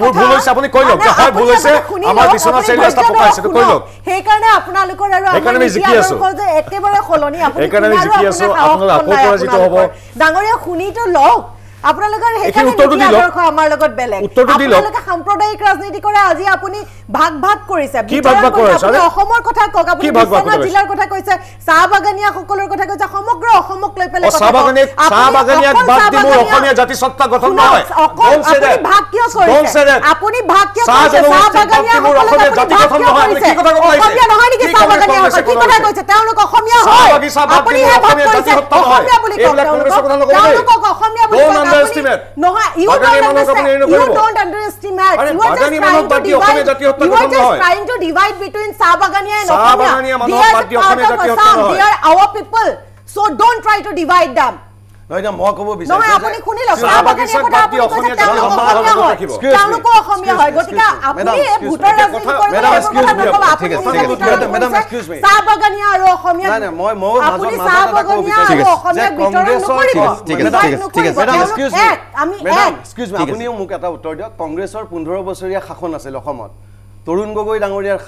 মোৰ ভুল হৈছে আপুনি কৈ লওক যে হয় ভুল হৈছে আমাৰ বিশ্বনাথ চাৰিআলি ৰাস্তা পকা হৈছে কৈ লওক সেইকাৰণে আপোনালোকৰ আৰু একেবাৰে খলনি আপুনি ডাঙৰীয়া শুনিটো লওক আপোনালোকৰ এইখিনি হেকানে উত্তৰটো দি লওক। আদৰ্শ আমাৰ লগত বেলেগ উত্তৰটো দি লওক। আপোনালোকে সাম্প্ৰদায়িক ৰাজনীতি কৰে আজি আপুনি ভাগ কৰিছে কি ভাগ কৰিছে আপুনি অসমৰ কথা কওক আপুনি কি ভাগ বিশ্বনাথ জিলাৰ কথা কৈছে চাহ বাগানীয়া সকলৰ কথা কৈছে সমগ্ৰ অসমক লৈ পেলাই চাহ বাগানীয়াক বাদ দি মোৰ অসমীয়া জাতি সত্তা গঠন নহয় আপুনি ভাগ কিয় কৰিছে আপুনি ভাগ কিয় কৰিছে চাহ বাগানীয়া মোৰ অসমীয়া জাতি গঠন নহয় আপুনি কি কথা কৈছে অসমীয়া নহয় নেকি চাহ বাগানীয়া কি কথা কৈছে তেওঁলোক অসমীয়া হয় আপুনি অসমীয়া জাতি সত্তা অসমীয়া বুলি কওক তেওঁলোক অসমীয়া বুলি কওক নহয় you don't underestimate you are just trying to divide between চাহ বাগানীয়া and they are our people so don't try to divide them নহয় না মই ক'ব বিচাৰিছো নহয় আপুনি শুনি লওক চাহ বাগানীয়া কথা আপুনি কৈছে তেওঁলোকো অসমীয়া হয় গতিকে আপুনি এই ভোটৰ ৰাজনীতি কৰিব চাহ বাগানীয়া আৰু অসমীয়া নাই মই আপুনি চাহ বাগানীয়া আৰু অসমীয়া আপুনিও মোক এটা উত্তৰ দিয়ক কংগ্ৰেছৰ 15 বছৰীয়া শাসন আছিল অসমত তৰুণ গগৈ ডাঙৰীয়াৰ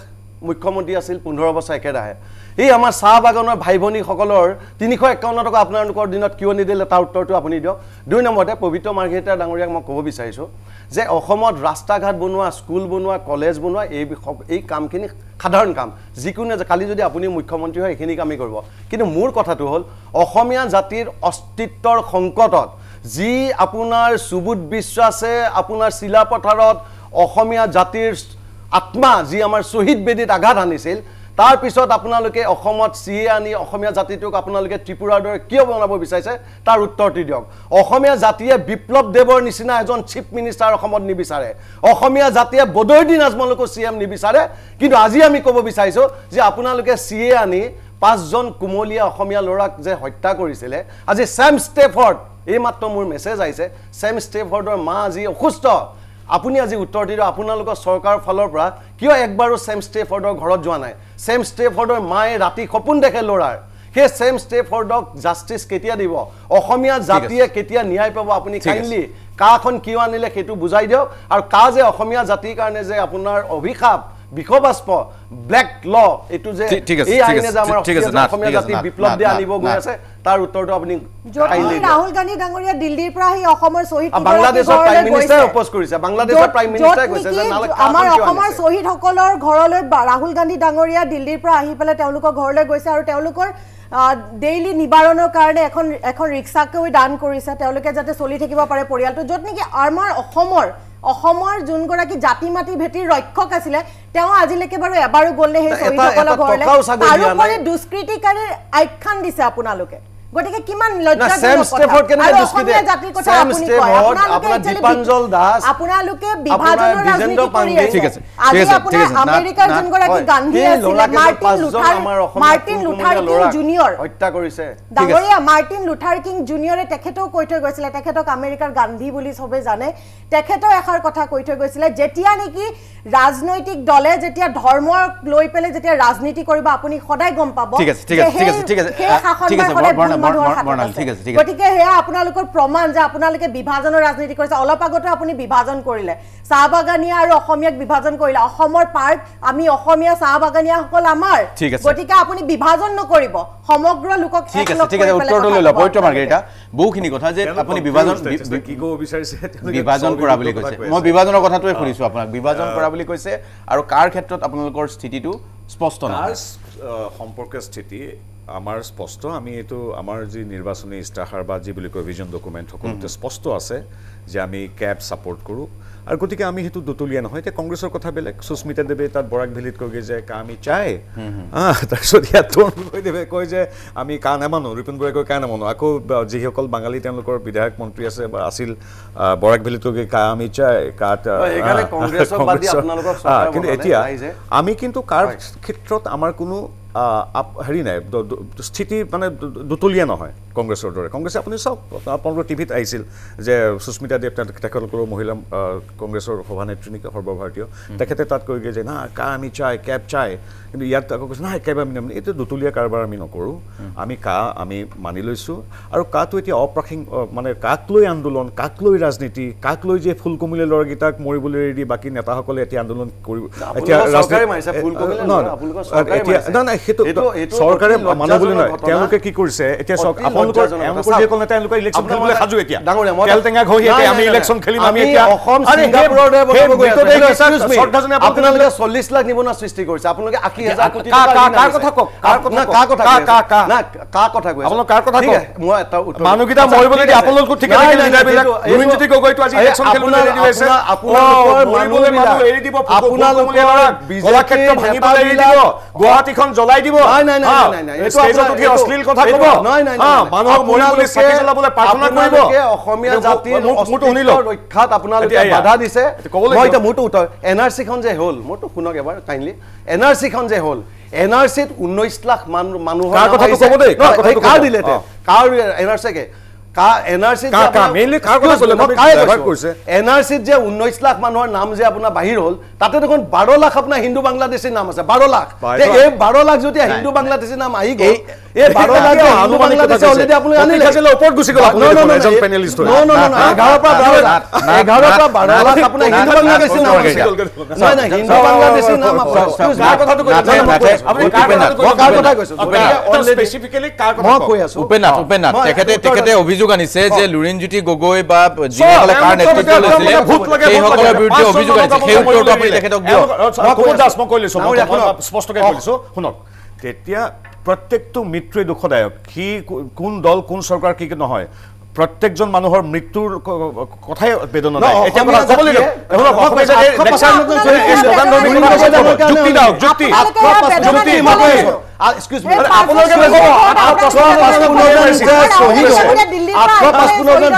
মুখ্যমন্ত্ৰী আছিল 15 বছৰ একেৰাহে এই আমাৰ চাহ বাগানৰ ভাই ভনীসকলৰ 351 টকা আপোনালোকৰ দিনত কিয় নিদিলে তাৰ উত্তৰটো আপুনি দিয়ক 2 নম্বৰতে পবিত্ৰ মাৰ্ঘেৰিটা ডাঙৰীয়াক মই ক'ব বিচাৰিছোঁ যে অসমত ৰাস্তা ঘাট বনোৱা স্কুল বনোৱা কলেজ বনোৱা এই কামখিনি সাধাৰণ কাম যিকোনো কালি যদি আপুনি মুখ্যমন্ত্ৰী হয় এইখিনি কামেই কৰিব কিন্তু মোৰ কথাটো হ'ল অসমীয়া জাতিৰ অস্তিত্বৰ সংকটত যি আপোনাৰ সুবুধ বিশ্বাসে আপোনাৰ চিলাপথাৰত অসমীয়া জাতিৰ আত্মা যি আমাৰ শহীদ বেদীত আঘাত আনিছিল তাৰ পিছত আপোনালোকে অসমত সিএ আনি অসমীয়া জাতিটোক আপোনালোকে ত্ৰিপুৰাৰ দৰে কিয় বনাব বিচাৰিছে তাৰ উত্তৰটি দিয়ক অসমীয়া জাতিয়ে বিপ্লৱ দেৱৰ নিচিনা এজন চিফ মিনিষ্টাৰ অসমত নিবিচাৰে অসমীয়া জাতিয়ে বদৰুদ্দিন আজমলকো সিএম নিবিচাৰে কিন্তু আজি আমি ক'ব বিচাৰিছোঁ যে আপোনালোকে সিএ আনি 5 জন কুমলীয়া অসমীয়া ল'ৰাক যে হত্যা কৰিছিলে আজি ছেম ষ্টেফৰ্ড এই মাত্ৰ মোৰ মেছেজ আহিছে ছেম ষ্টেফৰ্ডৰ মা আজি অসুস্থ আপুনি আজি উত্তৰ দিলে আপোনালোকৰ চৰকাৰৰ ফালৰ পৰা কিয় একবাৰো ছেম ষ্টেফৰ্ডৰ ঘৰত যোৱা নাই ছেম ষ্টেফৰ্ডৰ মায়ে ৰাতি সপোন দেখে ল'ৰাৰ সেই ছেম ষ্টেফৰ্ডক জাষ্টিছ কেতিয়া দিব অসমীয়া জাতিয়ে কেতিয়া ন্যায় পাব আপুনি কাইণ্ডলি কাখন কিয় আনিলে সেইটো বুজাই দিয়ক আৰু কা যে অসমীয়া জাতিৰ কাৰণে যে আপোনাৰ অভিশাপ বিখবাস্প ব্লেক ল এটো যে এই আইনে যে আমাৰ অসমীয়া জাতি বিপ্লৱ দি আনিব গৈ আছে তাৰ উত্তৰটো আপুনি কাইণ্ডলি ৰাহুল গান্ধী ডাঙৰীয়া দিল্লীৰ পৰা আহি অসমৰ শহীদ বাংলাদেশৰ প্ৰাইম মিনিষ্টাৰ অপোজ কৰিছে বাংলাদেশৰ প্ৰাইম মিনিষ্টাৰ কৈছে যে আমাৰ অসমৰ শহীদসকলৰ ঘৰলৈ ৰাহুল গান্ধী ডাঙৰীয়া দিল্লীৰ পৰা আহি পেলাই তেওঁলোকৰ ঘৰলৈ গৈছে আৰু তেওঁলোকৰ ডেইলি নিবাৰণৰ কাৰণে এখন ৰিক্সাকৈ দান কৰিছে তেওঁলোকে যাতে চলি থাকিব পাৰে পৰিয়ালটো য'ত নেকি আমাৰ অসমৰ যোনগৰাকী জাতি মাটি ভেটিৰ ৰক্ষক আছিলে তেওঁ আজিলৈকে বাৰু এবাৰো গ'ল নে সেই শহীদসকলৰ ঘৰলৈ তাৰোপৰি দুষ্কৃতিকাৰীৰ আখ্যান দিছে আপোনালোকে গতিকে কিমান লজ্জাজনক অসমীয়া জাতিৰ কথা আপুনি কয় আপোনালোকে দীপাঞ্জল দাস আপোনালোকে বিভাজনৰ ৰাজনীতি কৰি আছে আজি আপোনাৰ আমেৰিকাৰ যোনগৰাকী গান্ধী আছিলে মাৰ্টিন লুথাৰ কিং জুনিয়ৰ হত্যা কৰিছে ডাঙৰীয়া মাৰ্টিন লুথাৰ কিং জুনিয়ৰে তেখেতক কৈ থৈ গৈছিলে তেখেতক আমেৰিকাৰ গান্ধী বুলি সবে জানে তেখেতৰ এষাৰ কথা কৈ থৈ গৈছিলে যেতিয়া নেকি ৰাজনৈতিক দলে যেতিয়া ধৰ্মৰ লৈ পেলে যেতিয়া ৰাজনীতি কৰিব আপুনি সদায় গম পাব ঠিক আছে গতিকে হেয়া আপোনালোকৰ প্ৰমাণ যে আপোনালোকে বিভাজনৰ ৰাজনীতি কৰিছে অলপ আগতে আপুনি বিভাজন কৰিলে চাহ বাগানীয়া আৰু অসমীয়াক বিভাজন কৰিলে অসমৰ পাৰ্ট আমি অসমীয়া চাহ বাগানীয়াসকল আমাৰ গতিকে আপুনি বিভাজন নকৰিব সমগ্ৰ লোকক ঠিক আছে উত্তৰটো লৈ লওক পবিত্ৰ মাৰ্ঘেৰিটা বহুখিনি কথা যে আপুনি বিভাজন কি ক'ব বিচাৰিছে বিভাজন কৰা বুলি কৈছে মই বিভাজনৰ কথাটোৱে শুনিছোঁ আপোনাক বিভাজন কৰা বুলি কৈছে আৰু কাৰ ক্ষেত্ৰত আপোনালোকৰ স্থিতিটো স্পষ্ট নহয় সম্পৰ্কীয় স্থিতি আমাৰ স্পষ্ট আমি এইটো আমাৰ যি নিৰ্বাচনী ইস্তাহাৰ বা যি বুলি কয় ভিজন ডকুমেণ্ট সকলোতে স্পষ্ট আছে যে আমি কেব ছাপোৰ্ট কৰোঁ আৰু গতিকে আমি সেইটো দুতলীয়া নহয় এতিয়া কংগ্ৰেছৰ কথা বেলেগ সুস্মিতা দেৱে তাত বৰাক ভেলীত কয়গৈ যে কা আমি চাই তাৰপিছত ইয়াত তৰুণ গগৈ দেৱে কয় যে আমি কা নামানো ৰিপুণ বৰাই কয় কা নামানো আকৌ যিসকল বাঙালী তেওঁলোকৰ বিধায়ক মন্ত্ৰী আছে বা আছিল বৰাক ভেলীত কয়গৈ কা আমি চাই কিন্তু এতিয়া আমি কিন্তু কাৰ ক্ষেত্ৰত আমাৰ কোনো হেৰি নাই স্থিতি মানে দুতলীয়া নহয় কংগ্ৰেছৰ দৰে কংগ্ৰেছে আপুনি চাওক আপোনালোকৰ টিভিত আহিছিল যে সুস্মিতা দেৱ তেখেতলোকৰ মহিলা কংগ্ৰেছৰ সভানেত্ৰী নেকি সৰ্বভাৰতীয় তেখেতে তাত কৈগৈ যে না কা আমি চাই কেব চাই কিন্তু ইয়াত আকৌ কৈছে নাই কেব আমি নামানো এইটো দুতলীয়া কাৰবাৰ আমি নকৰোঁ আমি কা আমি মানি লৈছোঁ আৰু কাটো এতিয়া মানে কাক লৈ আন্দোলন কাক লৈ ৰাজনীতি কাক লৈ যে ফুলকুমলীয়া ল'ৰাকেইটাক মৰিবলৈ এৰি দি বাকী নেতাসকলে এতিয়া আন্দোলন কৰিব এতিয়া সেইটো চৰকাৰে মানুহ বুলি নহয় তেওঁলোকে কি কৰিছে এতিয়া চাওক আপোনালোকৰ যিসকল নেতা তেওঁলোকে ইলেকশ্যন খেলিবলৈ সাজু এতিয়া তেল টেঙা ঘঁহি এতিয়া আমি ইলেকশ্যন খেলিম আমি এতিয়া অসম সিংগাপুৰৰ দৰে আপোনালোকে 40 লাখ নিবনুৱা সৃষ্টি কৰিছে আপোনালোকে 80,000 কোটি টকা কাৰ কথা কওক কাৰ কথা কৈ আপোনালোক কাৰ কথা কওক মই এটা মানুহকেইটা মৰিবলৈ দি আপোনালোকো ঠিক আছে লিডাৰবিলাক লুৰিণজ্যোতি গগৈটো আজি ইলেকশ্যন খেলিবলৈ ৰেডি হৈছে আপোনালোকৰ মানুহবিলাক এৰি দিব আপোনালোকৰ কলাক্ষেত্ৰ ভাঙিবলৈ এৰি দিব গুৱাহাটীখন জ্বলাই দিব নাই ষ্টেজত উঠি অশ্লীল কথা ক'ব মানুহক মৰিবলৈ চাকি জ্বলাবলৈ প্ৰাৰ্থনা কৰিব অসমীয়া জাতিৰ অস্তিত্বৰ ৰক্ষাত আপোনালোকে বাধা দিছে মই এতিয়া মোৰটো উত্তৰ এনআৰচিখন যে হ'ল মোৰটো শুনক এবাৰ কাইণ্ডলি এনআৰচিখন যে হ'ল এনআৰচিত 19 লাখ মানুহৰ কাৰ কথাটো ক'ব দেই কাৰ দিলে কাৰ এনআৰচিকে এনআৰচিত যে 19 লাখ মানুহৰ নাম যে আপোনাৰ বাহিৰ হ'ল তাতে দেখোন 12 লাখ আপোনাৰ হিন্দু বাংলাদেশীৰ নাম আছে 12 লাখ এই 12 লাখ যদি হিন্দু বাংলাদেশীৰ নাম আহি গ'ল এই 12 লাখ হিন্দু বাংলাদেশী অলৰেডি আপুনি আনিলে ওপৰত গুচি গ'ল আপুনি এজন পেনেলিষ্ট হৈ 11 পৰা 12 লাখ আপোনাৰ হিন্দু বাংলাদেশীৰ নাম আছে নাই হিন্দু বাংলাদেশীৰ নাম কাৰ কথাটো কৈছে আপুনি কাৰ কথা কৈছে স্পেসিফিক্যালি কাৰ কথা মই কৈ আছো উপেনাথ তেখেতে অভিযোগ আনিছে যে লুৰিণজ্যোতি গগৈ বা যিসকলে কাৰ নেতৃত্ব লৈছিলে সেইসকলৰ বিৰুদ্ধে অভিযোগ আনিছে সেই উত্তৰটো আপুনি তেখেতক দিয়ক মই কৈ লৈছো স্পষ্টকৈ কৈ লৈছো শুনক তেতিয়া প্ৰত্যেকটো মৃত্যুৱে দুখদায়ক কি কোন দল কোন চৰকাৰ কি নহয় প্ৰত্যেকজন মানুহৰ মৃত্যুৰ কথাই বেদনা নাই এতিয়া কথা ক'ব লাগিব Excuse me. আপোনালোকে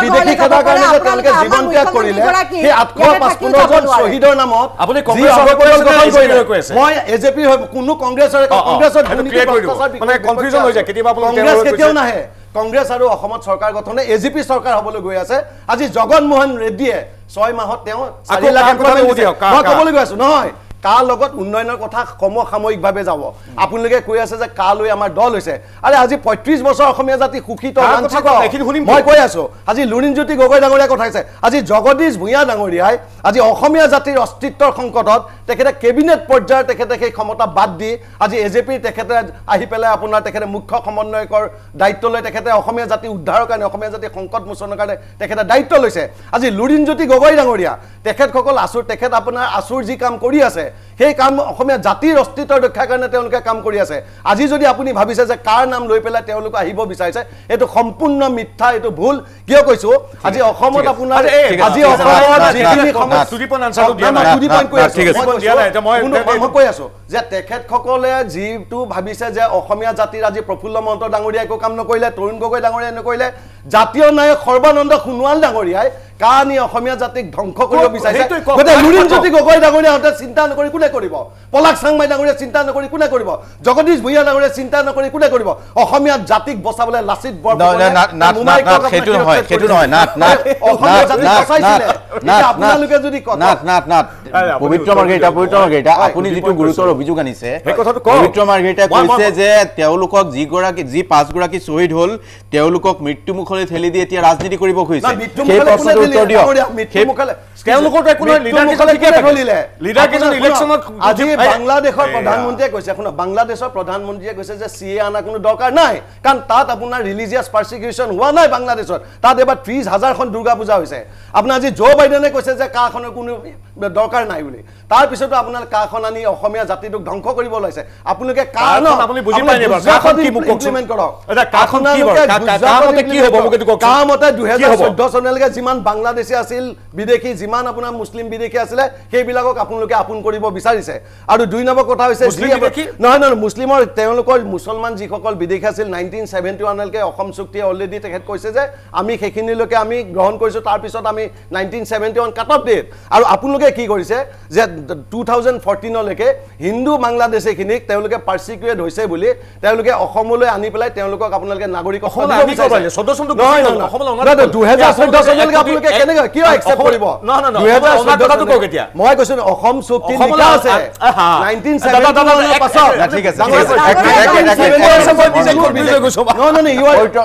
বিদেশী খেদাৰ কাৰণে যে তেওঁলোকে জীৱন ত্যাগ কৰিলে সেই 855 জন শ্বহীদৰ নামত আপুনি মই এজেপি কোনো কংগ্ৰেছৰ মানে কনফিউজন হৈ যায় কেতিয়াবা কংগ্ৰেছ কেতিয়াও নাহে কংগ্ৰেছ আৰু অসমত চৰকাৰ গঠনে এজেপি চৰকাৰ হ'বলৈ গৈ আছে আজি জগনমোহন ৰেড্ডিয়ে 6 মাহত তেওঁ 4 লাখ এমপ্লয়মেণ্ট দিছে মই ক'বলৈ গৈ আছো নহয় কাৰ লগত উন্নয়নৰ কথা সমসাময়িকভাৱে যাব আপোনালোকে কৈ আছে যে কালৈ আমাৰ দল হৈছে আৰে আজি 35 বছৰ অসমীয়া জাতি সুখিত লাঞ্ছিত মই কৈ আছো আজি লুৰিণজ্যোতি গগৈ ডাঙৰীয়া কথা কৈছে আজি জগদীশ ভূঞা ডাঙৰীয়াই আজি অসমীয়া জাতিৰ অস্তিত্বৰ সংকটত তেখেতে কেবিনেট পৰ্যায়ৰ তেখেতে সেই ক্ষমতা বাদ দি আজি এজেপিৰ তেখেতে আহি পেলাই আপোনাৰ তেখেতে মুখ্য সমন্বয়কৰ দায়িত্ব লৈ তেখেতে অসমীয়া জাতি উদ্ধাৰৰ কাৰণে অসমীয়া জাতি সংকট মোচনৰ কাৰণে তেখেতে দায়িত্ব লৈছে আজি লুৰিণজ্যোতি গগৈ ডাঙৰীয়া তেখেতসকল তেখেত আপোনাৰ আছুৰ যি কাম কৰি আছে সেই কাম অসমীয়া জাতিৰ অস্তিত্বৰ ৰক্ষাৰ কাৰণে তেওঁলোকে কাম কৰি আছে আজি যদি আপুনি ভাবিছে যে কাৰ নাম লৈ পেলাই তেওঁলোক আহিব বিচাৰিছে এইটো সম্পূৰ্ণ মিথ্যা এইটো ভুল কিয় কৈছো আজি অসমত আপোনাৰ আজি অসমত যিখিনি মই কৈ আছো যে তেখেতসকলে যিটো ভাবিছে যে অসমীয়া জাতিৰ আজি প্ৰফুল্ল মহন্ত ডাঙৰীয়া একো কাম নকৰিলে তৰুণ গগৈ ডাঙৰীয়াই নকৰিলে জাতীয় নায়ক সৰ্বানন্দ সোণোৱাল ডাঙৰীয়াই কানি অসমীয়া জাতিক ধ্বংস কৰিব বিচাৰিছে গতে লুৰিণজ্যোতি গগৈ ডাঙৰীয়াহঁতে চিন্তা নকৰি কোনে কৰিব পলাক চাংমাই ডাঙৰীয়া চিন্তা নকৰি কোনে কৰিব জগদীশ ভূঞা ডাঙৰীয়া চিন্তা নকৰি কোনে কৰিব অসমীয়া জাতিক বচাবলৈ লাচিত বৰফুকনে সেইটো নহয় অসমীয়া জাতিক বচাইছিলে আপোনালোকে যদি পবিত্ৰ মাৰ্ঘেৰিটা আপুনি যিটো গুৰুতৰ অভিযোগ আনিছে পবিত্ৰ মাৰ্ঘেৰিটাই কৈছে যে তেওঁলোকক যি 5 গৰাকী শ্বহীদ হ'ল তেওঁলোকক মৃত্যুমুখলৈ ঠেলি দি এতিয়া ৰাজনীতি কৰিব খুজিছে সেই প্ৰশ্নটোৰ উত্তৰ দিয়ক তেওঁলোকৰ একো আজি বাংলাদেশৰ প্ৰধানমন্ত্ৰীয়ে কৈছে এখন বাংলাদেশৰ প্ৰধানমন্ত্ৰীয়ে কৈছে যে সিএ আনা কোনো দৰকাৰ নাই কাৰণ তাত আপোনাৰ ৰিলিজিয়াছ পাৰ্সিকিউশন হোৱা নাই বাংলাদেশত তাত এবাৰ 30,000খন দুৰ্গা পূজা হৈছে আপোনাৰ আজি জো বাইডেনে কৈছে যে কাখনৰ কোনো দৰকাৰ নাই বুলি তাৰ পিছতো আপোনাৰ কাখন আনি অসমীয়া জাতিটোক ধ্বংস কৰিব লৈছে আপোনালোকে কাখন আপুনি বুজি পাই নাই কাখন কি মোক ইমপ্লিমেন্ট কৰক এটা কাখন কি কামতে কি হ'ব মোক এইটো কওক কামতে 2014 চনলৈকে যিমান বাংলাদেশী আছিল বিদেশী যিমান আপোনাৰ মুছলিম বিদেশী আছিলে সেইবিলাকক আপোনালোকে আপোন কৰিব বিচাৰিছে আৰু 2 নম্বৰ কথা হৈছে নহয় মুছলিমৰ তেওঁলোকৰ মুছলমান যিসকল বিদেশী আছিল 1971 লৈকে অসম চুক্তিয়ে অলৰেডি তেখেত কৈছে যে আমি সেইখিনিলৈকে আমি গ্ৰহণ কৰিছো তাৰ পিছত আমি 1971 কাট অফ ডেট আৰু আপোনালোকে কি কৰিছে যে 2014 লৈকে হিন্দু বাংলাদেশীখিনিক তেওঁলোকে পাৰ্সিকিউটেড হৈছে বুলি তেওঁলোকে অসমলৈ আনি পেলাই তেওঁলোকক আপোনালোকে নাগৰিক অসমলৈ আনি 14 চনটো 2014 চনলৈকে আপোনালোকে কেনেকৈ কিয় একচেপ্ট ক'ব লাগিব কথাটো কওক এতিয়া মই কৈছো অসম চুক্তি লিখা আছে 1970 পাছত ঠিক আছে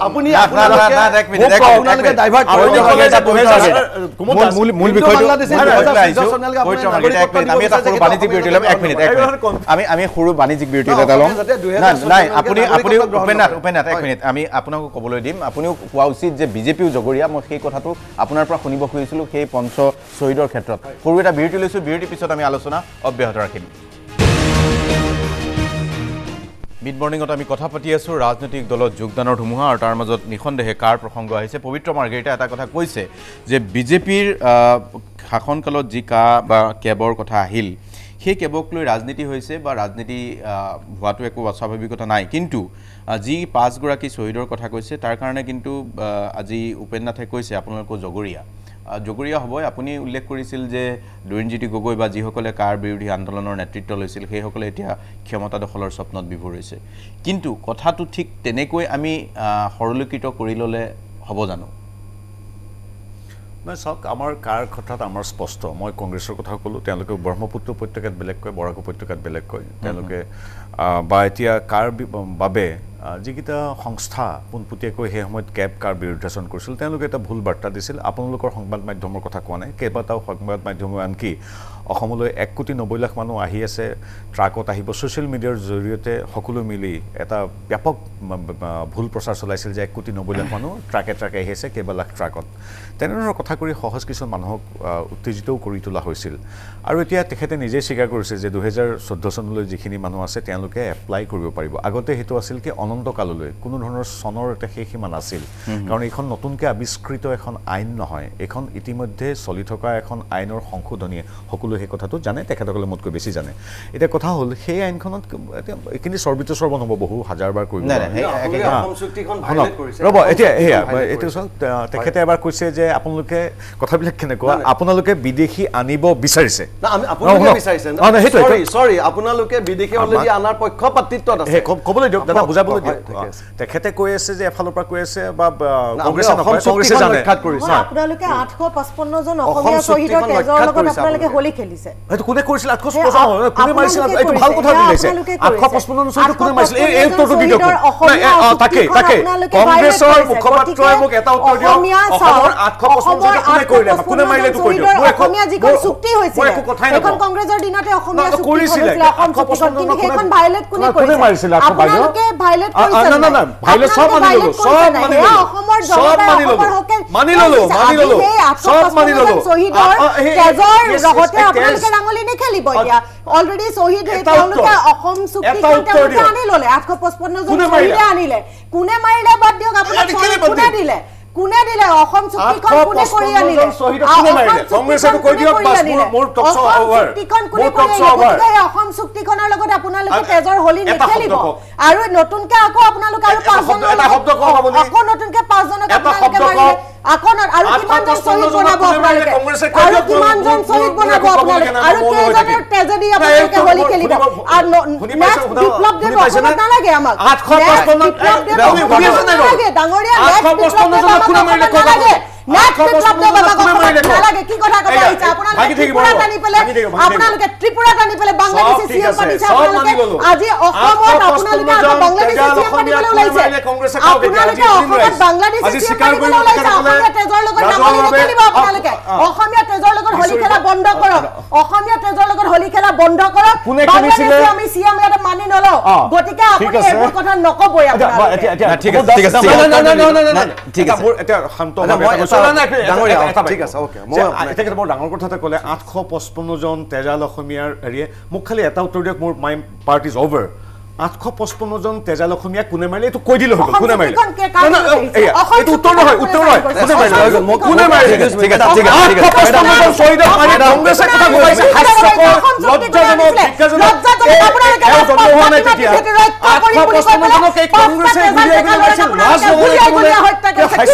আপুনি আপোনালোকে ডাইভাৰ্ট মূল বিষয়টো আমি এটা সৰু বাণিজ্যিক বিৰতি ল'ম 1 মিনিট আমি সৰু বাণিজ্যিক বিৰতি এটা ল'ম নাই আপুনি উপেন্দ্ৰনাথ 1 মিনিট আমি আপোনাক ক'বলৈ দিম আপুনিও কোৱা উচিত যে বিজেপিও জগৰীয়া মই সেই কথাটো আপোনাৰ পৰা শুনিব খুজিছিলোঁ সেই পঞ্চ শ্বহীদৰ ক্ষেত্ৰত সৰু এটা বিৰতি লৈছোঁ বিৰতিৰ পিছত আমি আলোচনা অব্যাহত ৰাখিম মিড মৰ্ণিঙত আমি কথা পাতি আছোঁ ৰাজনৈতিক দলত যোগদানৰ ধুমুহা আৰু তাৰ মাজত নিঃসন্দেহে কাৰ প্ৰসংগ আহিছে পবিত্ৰ মাৰ্গেৰিটা এটা কথা কৈছে যে বিজেপিৰ শাসনকালত যি কা বা কেবৰ কথা আহিল সেই কেবক লৈ ৰাজনীতি হৈছে বা ৰাজনীতি হোৱাটো একো অস্বাভাৱিকতা নাই কিন্তু যি 5 গৰাকী শ্বহীদৰ কথা কৈছে তাৰ কাৰণে কিন্তু আজি উপেন্দ্ৰনাথে কৈছে আপোনালোক জগৰীয়া হ'বই আপুনি উল্লেখ কৰিছিল যে লুৰিণজ্যোতি গগৈ বা যিসকলে কাৰ বিৰোধী আন্দোলনৰ নেতৃত্ব লৈছিল সেইসকলে এতিয়া ক্ষমতা দখলৰ স্বপ্নত বিভোৰ হৈছে কিন্তু কথাটো ঠিক তেনেকৈ আমি সৰলীকৃত কৰি ল'লে হ'ব জানো নাই চাওক আমাৰ কাৰ কথাত আমাৰ স্পষ্ট মই কংগ্ৰেছৰ কথা ক'লোঁ তেওঁলোকে ব্ৰহ্মপুত্ৰ উপত্যকাত বেলেগ কয় বৰাক উপত্যকাত বেলেগ কয় তেওঁলোকে বা এতিয়া কাৰ বাবে যিকেইটা সংস্থা পোনপটীয়াকৈ সেই সময়ত কেব কাৰ বিৰুদ্ধাচৰণ কৰিছিল তেওঁলোকে এটা ভুল বাৰ্তা দিছিল আপোনালোকৰ সংবাদ মাধ্যমৰ কথা কোৱা নাই কেইবাটাও সংবাদ মাধ্যমে আনকি অসমলৈ 1,90,00,000 মানুহ আহি আছে ট্ৰাকত আহিব ছ'চিয়েল মিডিয়াৰ জৰিয়তে সকলো মিলি এটা ব্যাপক ভুল প্ৰচাৰ চলাইছিল যে 1,90,00,000 মানুহ ট্ৰাকে আহি আছে কেইবা লাখ ট্ৰাকত তেনেধৰণৰ কথা কৰি সহজ কিছুমান মানুহক উত্তেজিতও কৰি তোলা হৈছিল আৰু এতিয়া তেখেতে নিজে স্বীকাৰ কৰিছে যে 2014 চনলৈ যিখিনি মানুহ আছে তেওঁলোকে এপ্লাই কৰিব পাৰিব আগতে সেইটো আছিল কি অনন্তকাললৈ কোনো ধৰণৰ চনৰ এটা শেষ সীমা নাছিল কাৰণ এইখন নতুনকৈ আৱিষ্কৃত এখন আইন নহয় এইখন ইতিমধ্যে চলি থকা এখন আইনৰ সংশোধনীয়ে সকলো সেই কথাটো জানে তেখেতসকলে মোতকৈ বেছি জানে এতিয়া কথা হ'ল সেই আইনখনত এইখিনি চৰ্বিত সৰ্বন হ'ব বহু হাজাৰবাৰ কৰিব ৰ'ব এতিয়া এয়া এইটো চাওক তেখেতে এবাৰ কৈছে যে আপোনালোকে কথাবিলাক কেনেকুৱা আপোনালোকে বিদেশী আনিব বিচাৰিছে আপোনালোকে বিদেশী অলৰেডি আনাৰ পক্ষপাতিত্বত আছে ক'বলৈ দিয়ক দাদা বুজাবলৈ দিয়ক তেখেতে কৈ আছে যে এফালৰ পৰা কৈ আছে বা কংগ্ৰেছে জানে আপোনালোকে 855 জন অসমীয়া শ্বহীদৰ তেজৰ লগত আপোনালোকে হোলী খেলিছে এইটো কোনে কৰিছিল 855 কোনে মাৰিছিল এইটো ভাল কথা দিছে 855 জন শ্বহীদ কোনে মাৰিছিল এই উত্তৰটো দি দিয়ক তাকে কংগ্ৰেছৰ মুখপাত্ৰই মোক এটা উত্তৰ দিয়ক অসমৰ 855 কোনে মাৰিলে এইটো কৈ দিয়ক অসমীয়া যিখন চুক্তি হৈছিল এখন কংগ্ৰেছৰ দিনতে অসমীয়া চুক্তি হৈছিল অসম চুক্তিখন কিন্তু সেইখন ভাইলেট কোনে মাৰিছিল আপোনালোকে ভাইলেট কৰিছে না ভাইলেট সব মানি ললো সব মানি ললো শ্বহীদৰ তেজৰ লগতে আপোনালোকে ৰাঙলী নেখেলিব এতিয়া অলৰেডি শ্বহীদ তেওঁলোকে অসম চুক্তিখন তেওঁলোকে আনি ল'লে 855 জন শ্বহীদে আনিলে কোনে মাৰিলে বাদ দিয়ক আপোনালোকে কোনে দিলে অসম চুক্তিখন কোনে কৰি আনিলে কংগ্ৰেছটো কৈ দিয়ক মোৰ টকছ ওভাৰ অসম চুক্তিখনৰ লগত আপোনালোকে তেজৰ হোলী নেখেলিব আৰু নতুনকে আকৌ আপোনালোকে আৰু 5 জন আকৌ নতুনকে 5 জনক আপোনালোকে মাৰিলে আকৌ আৰু কিমান জন শ্বহীদ বনাব আপোনালোকে আৰু কিমান জন শ্বহীদ বনাব আপোনালোকে আৰু কেইজনৰ তেজেদি আপোনালোকে হোলী খেলিব আৰু নেক্সট বিপ্লৱ দেৱ আপোনাক নালাগে আমাক 855 ডাঙৰীয়া কোনে মাৰিলে নালাগে কি কথা কথা আহিছে আপোনালোকে ত্ৰিপুৰা টানি পেলাই বাংলাদেশী চিএম পাতিছে আপোনালোকে আজি অসমত আপোনালোকে বাংলাদেশী চিএম পাতিবলৈ ওলাইছে আপোনালোকে অসমত বাংলাদেশী চিএম পাতিবলৈ ওলাইছে অসমীয়া তেজৰ লগত নামনি নেখেলিব আপোনালোকে অসমীয়া তেজৰ লগত হোলী খেলা বন্ধ কৰক অসমীয়া তেজৰ লগত হোলী খেলা বন্ধ কৰক বাংলাদেশী আমি চিএম ইয়াতে মানি নলওঁ গতিকে আপুনি এইবোৰ কথা নকবই আপোনালোকে ঠিক আছে ঠিক আছে এতিয়া শান্ত ঠিক আছে ওকে মই এটাকে বৰ ডাঙৰ কথা এটা ক'লে 855 জন তেজাল অসমীয়াৰ হেৰিয়ে মোক খালি এটা উত্তৰ দিয়ক মোৰ মাই পাৰ্ট ইজ অভাৰ 855 জন তেজাল অসমীয়া কোনে মাৰিলে এইটো কৈ দিলে হ'ব কোনে মাৰিলে এইটো উত্তৰ নহয় কোনে মাৰিলে ঠিক আছে 855 জন শ্বহীদ মাৰি কংগ্ৰেছে কথা কৈছে লজ্জাজনক আপোনালোকে জন্ম হোৱা নাই তেতিয়া 855 জনক এই কংগ্ৰেছে গুলিয়াই মাৰিছিল ৰাজনৈতিক হত্যা কৰিছে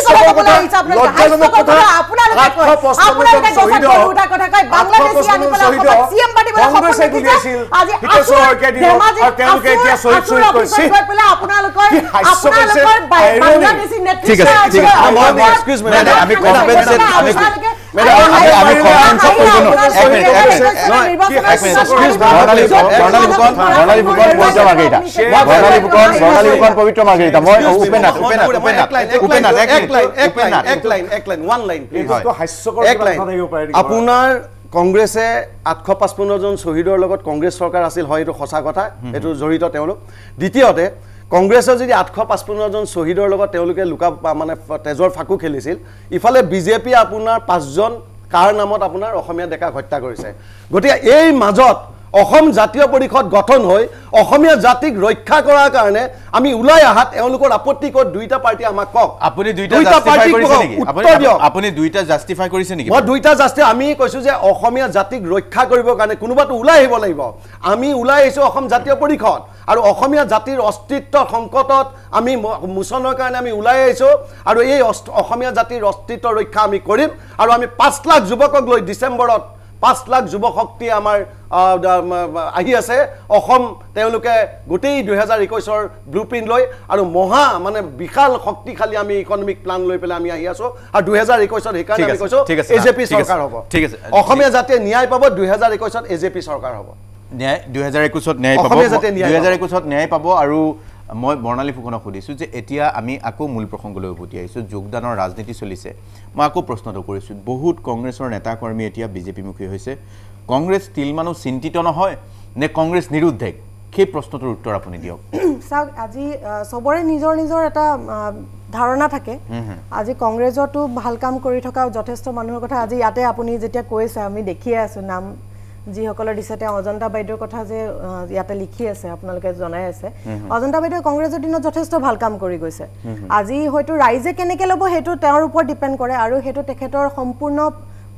লজ্জাজনক কথা আপোনালোকে শ্বহীদ কথা কয় বাংলাদেশী আনি পেলাই চিএম পাতিবলৈ কংগ্ৰেছে গুলিয়াইছিল হিতেশ্বৰ শইকীয়া দিলে আৰু তেওঁলোকে এতিয়া শহীদ কৰিছে আপোনালোকৰ বাংলাদেশী নেতৃত্ব ঠিক আছে আমি কনভেনচন আপোনাৰ কংগ্ৰেছে 855 জন শ্বহীদৰ লগত কংগ্ৰেছ চৰকাৰ আছিল হয়, এইটো সঁচা কথা, এইটো জড়িত তেওঁলোক। দ্বিতীয়তে কংগ্ৰেছৰ যদি 855 জন শ্বহীদৰ লগত তেওঁলোকে লুকা মানে তেজৰ ফাকু খেলিছিল, ইফালে বিজেপি আপোনাৰ 5 জন কাৰ নামত আপোনাৰ অসমীয়া ডেকাক হত্যা কৰিছে। গতিকে এই মাজত অসম জাতীয় পৰিষদ গঠন হৈ অসমীয়া জাতিক ৰক্ষা কৰাৰ কাৰণে আমি ওলাই আহাত এওঁলোকৰ আপত্তি ক'ত? দুইটা পাৰ্টি আমাক কওক। আপুনি দুইটা জাস্টিফাই কৰিছে নেকি? আপুনি দুইটা জাস্টিফাই কৰিছে নেকি? মই দুইটা জাস্টিফাই, আমি কৈছো যে অসমীয়া জাতিক ৰক্ষা কৰিবৰ কাৰণে কোনোবাটো ওলাই আহিব লাগিব। আমি ওলাই আহিছো অসম জাতীয় পৰিষদ আৰু অসমীয়া জাতিৰ অস্তিত্ব সংকটত আমি মোচনৰ কাৰণে আমি ওলাই আহিছো আৰু এই অসমীয়া জাতিৰ অস্তিত্ব ৰক্ষা আমি কৰিম। আৰু আমি 5 লাখ যুৱকক লৈ ডিচেম্বৰত 5 লাখ যুৱ শক্তি আমাৰ আহি আছে অসম, তেওঁলোকে গোটেই 2021ৰ ব্লুপ্ৰিণ্ট লৈ আৰু মহা মানে বিশাল শক্তিশালী আমি ইকনমিক প্লান লৈ পেলাই আমি আহি আছো। আৰু 2021ত সেইকাৰণে আমি কৈছো এজেপি চৰকাৰ হ'ব, অসমীয়া জাতিয়ে ন্যায় পাব। 2021ত এজেপি চৰকাৰ হ'ব, ন্যায় 2021ত ন্যায় পাব, 2021ত ন্যায় পাব। আৰু মই বৰ্ণালী ফুকনক সুধিছোঁ যে এতিয়া আমি আকৌ মূল প্ৰসংগলৈ উভতি আহিছোঁ, যোগদানৰ ৰাজনীতি চলিছে। মই আকৌ প্ৰশ্নটো কৰিছোঁ, বহুত কংগ্ৰেছৰ নেতা কৰ্মী এতিয়া বিজেপিমুখী হৈছে। কংগ্ৰেছ তিলমানো চিন্তিত নহয় নে কংগ্ৰেছ নিৰুদ্বেগ? সেই প্ৰশ্নটোৰ উত্তৰ আপুনি দিয়ক। চাওক, আজি চবৰে নিজৰ নিজৰ এটা ধাৰণা থাকে। আজি কংগ্ৰেছতো ভাল কাম কৰি থকা যথেষ্ট মানুহৰ কথা আজি ইয়াতে আপুনি যেতিয়া কৈছে আমি দেখিয়ে আছোঁ, নাম যিসকলে দিছে, তেওঁ অজন্তা বাইদেউৰ কথা যে ইয়াতে লিখি আছে, আপোনালোকে জনাই আছে। অজন্তা বাইদেউ কংগ্ৰেছৰ দিনত যথেষ্ট ভাল কাম কৰি গৈছে। আজি হয়তো ৰাইজে কেনেকৈ ল'ব সেইটো তেওঁৰ ওপৰত ডিপেণ্ড কৰে, আৰু সেইটো তেখেতৰ সম্পূৰ্ণ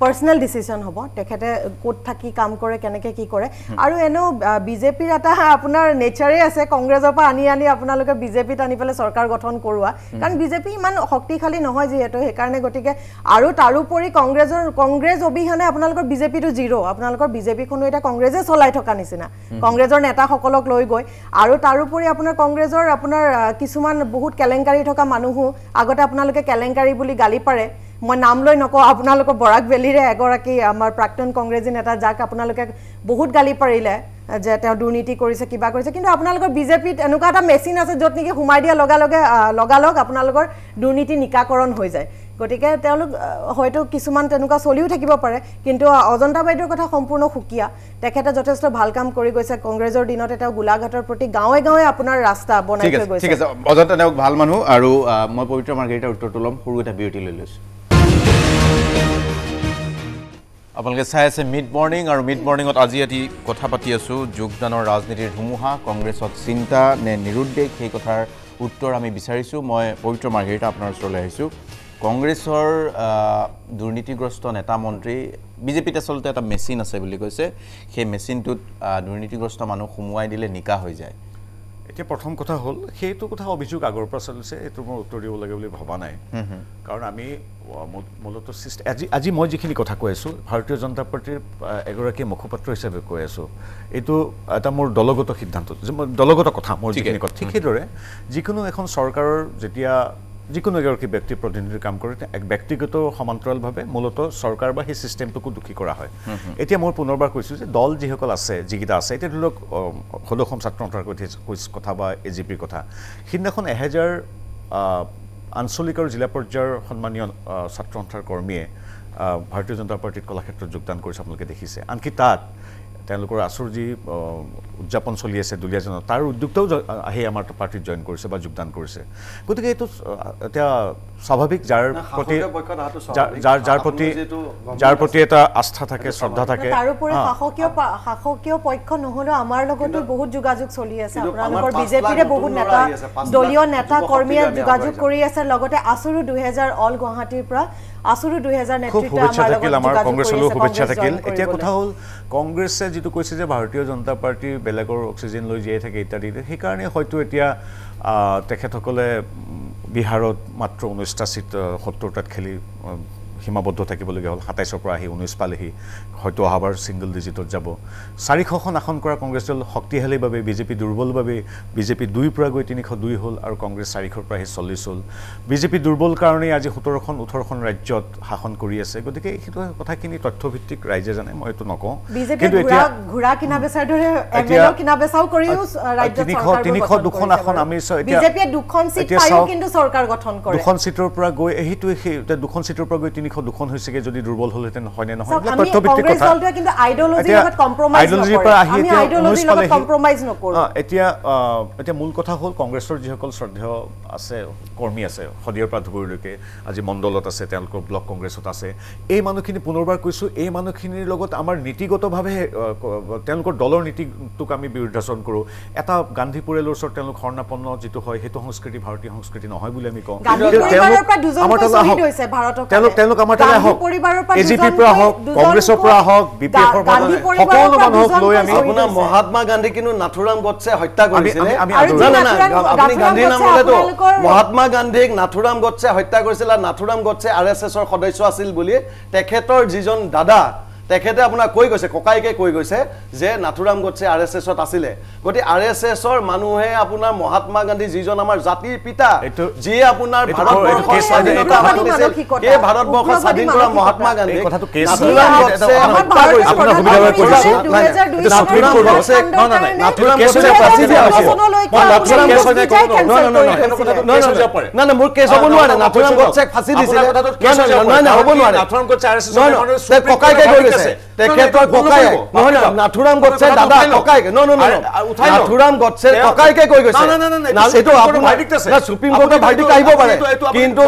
পাৰ্চনেল ডিচিশ্যন হ'ব, তেখেতে ক'ত থাকি কাম কৰে, কেনেকৈ কি কৰে। আৰু এনেও বিজেপিৰ এটা আপোনাৰ নেচাৰেই আছে, কংগ্ৰেছৰ পৰা আনি আপোনালোকে বিজেপিত আনি পেলাই চৰকাৰ গঠন কৰোৱা, কাৰণ বিজেপি ইমান শক্তিশালী নহয় যিহেতু, সেইকাৰণে। গতিকে আৰু তাৰোপৰি কংগ্ৰেছ অবিহনে আপোনালোকৰ বিজেপিটো জিৰ', আপোনালোকৰ বিজেপিখনো এতিয়া কংগ্ৰেছে চলাই থকা নিচিনা, কংগ্ৰেছৰ নেতাসকলক লৈ গৈ। আৰু তাৰোপৰি আপোনাৰ কংগ্ৰেছৰ আপোনাৰ কিছুমান বহুত কেলেংকাৰী থকা মানুহো আগতে আপোনালোকে কেলেংকাৰী বুলি গালি পাৰে। মই নাম লৈ নকওঁ, আপোনালোকৰ বৰাক ভেলীৰে এগৰাকী আমাৰ প্ৰাক্তন কংগ্ৰেছী নেতা, যাক আপোনালোকে বহুত গালি পাৰিলে যে তেওঁ দুৰ্নীতি কৰিছে, কিবা কৰিছে, কিন্তু আপোনালোকৰ বিজেপিত এনেকুৱা এটা মেচিন আছে য'ত নেকি সোমাই দিয়া লগালগ আপোনালোকৰ দুৰ্নীতি নিকাকৰণ হৈ যায়। গতিকে তেওঁলোক হয়তো কিছুমান তেনেকুৱা চলিও থাকিব পাৰে, কিন্তু অজন্তা বাইদেউৰ কথা সম্পূৰ্ণ সুকীয়া। তেখেতে যথেষ্ট ভাল কাম কৰি গৈছে। কংগ্ৰেছৰ দিনতে তেওঁ গোলাঘাটৰ প্ৰতি গাঁৱে গাঁৱে আপোনাৰ ৰাস্তা বনাই থৈ গৈছে। ঠিক আছে, অজন্তা তেওঁক ভাল মানুহ। আৰু মই পবিত্ৰ মাৰ্ঘেৰিটাৰ উত্তৰটো ল'ম, সৰু এটা বিৰতি লৈ লৈছোঁ। আপোনালোকে চাই আছে মিড মৰ্ণিং, আৰু মিড মৰ্ণিঙত আজি এটি কথা পাতি আছোঁ, যোগদানৰ ৰাজনীতিৰ ধুমুহা, কংগ্ৰেছত চিন্তা নে নিৰুদ্বেগ, সেই কথাৰ উত্তৰ আমি বিচাৰিছোঁ। মই পবিত্ৰ মাৰ্ঘেৰিটা আপোনাৰ ওচৰলৈ আহিছোঁ। কংগ্ৰেছৰ দুৰ্নীতিগ্ৰস্ত নেতা মন্ত্ৰী, বিজেপিত আচলতে এটা মেচিন আছে বুলি কৈছে, সেই মেচিনটোত দুৰ্নীতিগ্ৰস্ত মানুহ সোমোৱাই দিলে নিকা হৈ যায়। এতিয়া প্ৰথম কথা হ'ল, সেইটো কথা অভিযোগ আগৰ পৰা চলিছে, এইটো মই উত্তৰ দিব লাগে বুলি ভবা নাই। কাৰণ আমি মূলতঃ আজি মই যিখিনি কথা কৈ আছোঁ, ভাৰতীয় জনতা পাৰ্টীৰ এগৰাকী মুখপাত্ৰ হিচাপে কৈ আছোঁ, এইটো এটা মোৰ দলগত সিদ্ধান্ত, দলগত কথা মোৰ যিখিনি কথা। ঠিক সেইদৰে যিকোনো এখন চৰকাৰৰ যেতিয়া যিকোনো এগৰাকী ব্যক্তিৰ প্ৰতিনিধিৰ কাম কৰে, এক ব্যক্তিগত সমান্তৰালভাৱে মূলতঃ চৰকাৰ বা সেই ছিষ্টেমটোকো দোষী কৰা হয়। এতিয়া মই পুনৰবাৰ কৈছোঁ যে দল যিসকল আছে, যিকেইটা আছে, এতিয়া ধৰি লওক সদৌ অসম ছাত্ৰ সন্থাৰ কথা বা এজিপিৰ কথা, সিদিনাখন 1000 আঞ্চলিক আৰু জিলা পৰ্যায়ৰ সন্মানীয় ছাত্ৰ সন্থাৰ কৰ্মীয়ে ভাৰতীয় জনতা পাৰ্টীত কলাক্ষেত্ৰত যোগদান কৰিছে, আপোনালোকে দেখিছে। আনকি তাত তেওঁলোকৰ আছুৰ যি উদযাপন চলি আছে দুলীয়াজনৰ, তাৰ উদ্যোক্তাও আহি আমাৰ পাৰ্টীত জইন কৰিছে বা যোগদান কৰিছে। গতিকে এইটো এতিয়া স্বাভাৱিক, যাৰ প্ৰতি এটা আস্থা থাকে, শ্ৰদ্ধা থাকে। তাৰোপৰি শাসকীয় পক্ষ নহ'লেও আমাৰ লগতো বহুত যোগাযোগ চলি আছে। আপোনালোকৰ বিজেপিৰে বহুত নেতা, দলীয় নেতা কৰ্মীয়ে যোগাযোগ কৰি আছে। লগতে আছুৰো 2000 অল গুৱাহাটীৰ পৰা আছুৰো 2000 নেতৃত্ব আমাৰ কংগ্ৰেছলৈও শুভেচ্ছা থাকিল। এতিয়া কথা হ'ল, কংগ্ৰেছে যিটো কৈছে যে ভাৰতীয় জনতা পাৰ্টী বেলেগৰ অক্সিজেন লৈ জীয়াই থাকে ইত্যাদি, সেইকাৰণে হয়তো এতিয়া তেখেতসকলে বিহাৰত মাত্ৰ 19টা ছিট 70টাত খেলি সীমাবদ্ধ থাকিবলগীয়া হ'ল ২৭ৰ পৰা আহি 19 পালেহি হয়তো অহাবাৰ ছিংগল ডিজিটত যাব 400খন আসন কৰা কংগ্ৰেছ দল শক্তিশালীভাৱে বিজেপি দুৰ্বলভাৱে বিজেপি 2 পৰা গৈ 302 হ'ল আৰু কংগ্ৰেছ 400ৰ পৰা আহি 40 হ'ল বিজেপি দুৰ্বল কাৰণেই আজি 17খন 18খন ৰাজ্যত শাসন কৰি আছে গতিকে এইটো কথাখিনি তথ্যভিত্তিক ৰাইজে জানে মই এইটো নকওঁ কিন্তু এতিয়া ঘোৰা কিনা বেচাৰ দৰে এমএলএ কিনা বেচাও কৰিও ৰাজ্য চৰকাৰ 302খন আসন আমি বিজেপি দুখন সিট পাইও কিন্তু চৰকাৰ গঠন কৰে দুখন সিটৰ পৰা গৈ এইটো দুখন সিটৰ পৰা গৈ 302খন হৈছেগে যদি দুৰ্বল হলহেতেন হয় নে নহয় এটা তথ্যভিত্তিক কথা কংগ্ৰেছ দলটোৱে কিন্তু আইডিওলজিৰ লগত কম্প্ৰমাইজ নকৰে আমি আইডিওলজিৰ লগত কম্প্ৰমাইজ নকৰো এতিয়া মূল কথা হ'ল কংগ্ৰেছৰ যিসকল শ্ৰদ্ধেয় আছে কৰ্মী আছে সদিয়াৰ পৰা ধুবুৰীলৈকে আজি মণ্ডলত আছে তেওঁলোকৰ ব্লক কংগ্ৰেছত আছে এই মানুহখিনি পুনৰবাৰ কৈছোঁ এই মানুহখিনিৰ লগত আমাৰ নীতিগতভাৱে তেওঁলোকৰ দলৰ নীতিটোক আমি বিৰুদ্ধাচৰণ কৰোঁ এটা গান্ধী পৰিয়ালৰ ওচৰত তেওঁলোক শৰণাপন্ন যিটো হয় সেইটো সংস্কৃতি ভাৰতীয় সংস্কৃতি নহয় বুলি আমি কওঁ তেওঁলোক আমাৰ তালৈ আহক এজিপিৰ পৰা হওক কংগ্ৰেছৰ পৰা হওক বিপিএফৰ পৰা সকলো মানুহক লৈ আমি আপোনাৰ মহাত্মা গান্ধী কিন্তু নাথুৰাম গডছে হত্যা কৰিছিলে আপুনি গান্ধীৰ নাম ল'লেতো মহাত্মা গান্ধীক নাথুৰাম গডছে হত্যা কৰিছিল আৰু নাথুৰাম গডছে আৰএছএছৰ সদস্য আছিল বুলি তেখেতৰ যিজন দাদা তেখেতে আপোনাৰ কৈ গৈছে ককাইকে কৈ গৈছে যে নাথুৰাম গডছে আৰএছএছত আছিলে গতি আৰএছএছৰ মানুহে আপোনাৰ মহাত্মা গান্ধী যিজন আমাৰ জাতিৰ পিতা যিয়ে আপোনাৰ ভাৰতবৰ্ষ স্বাধীন কৰা মহাত্মা গান্ধী নাথুৰাম গডছে হত্যা কৰিছিল মোৰ কেছ হ'ব নোৱাৰে নাথুৰাম গডছে ফাঁচি দিছিলে হ'ব নোৱাৰে ককাইকে কৈ গৈছে তেখেতৰ ককাই নহয় না নাথুৰাম গডছে দাদা ককাই নাথুৰাম গডছে ককাইকে কৈ গৈছে এইটো আপোনাৰ ভাৰ্ডিক্ট আছে না সুপ্ৰিম কোৰ্টৰ ভাৰ্ডিক্ট আহিব পাৰে কিন্তু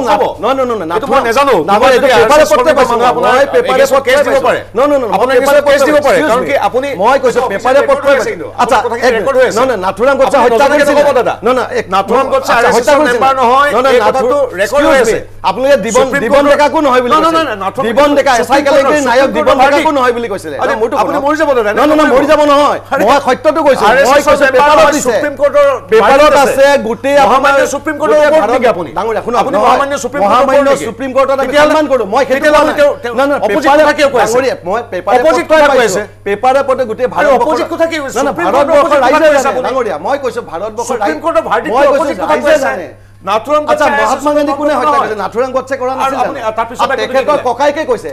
নাথুৰাম নেজানো এইটো পেপাৰে পত্ৰে কৈছে আপোনাৰ পেপাৰে কেছ দিব পাৰে আপোনাৰ পেপাৰে কেছ দিব পাৰে কাৰণ কি আপুনি মই কৈছো পেপাৰে পত্ৰে আচ্ছা ৰেকৰ্ড হৈ আছে নাথুৰাম গডছে হত্যা কৰিছিল দাদা নাথুৰাম গডছে হত্যা কৰিছিল নহয় কথাটো ৰেকৰ্ড হৈ আছে আপুনি দিবন ডেকাকো নহয় বুলি দিবন ডেকা এছআই কালেক্টৰ নায়ক দিবন ডেকাকো নহয় বুলি কৈছিল আপুনি মৰি যাব না মৰি যাব নহয় মই সত্যটো কৈছো মই কৈছো পেপাৰত দিছে সুপ্ৰিম কোৰ্টৰ পেপাৰত আছে গুটেই মহামান্য সুপ্ৰিম কোৰ্টৰ ভাৰত আপুনি ডাঙৰ ৰাখুন আপুনি মহামান্য সুপ্ৰিম কোৰ্টত আমি সন্মান কৰো মই সেইটো না পেপাৰে কিয় কৈছে মই পেপাৰে অপোজিট কথা কৈছে পেপাৰে পতে গুটেই ভাৰত অপোজিট কথা কি কৈছে ভাৰতবৰ্ষৰ ৰাইজে ডাঙৰীয়া মই কৈছো ভাৰতবৰ্ষৰ সুপ্ৰিম কোৰ্টৰ ভাৰ্ডিক্ট অপোজিট কথা কৈছে নাথুৰাম আচ্ছা মহাত্মা গান্ধী কোনে হত্যা কৰিছে নাথুৰাম গডছে কৰা নাছিল তাৰ পিছত তেখেতৰ ককাইকে কৈছে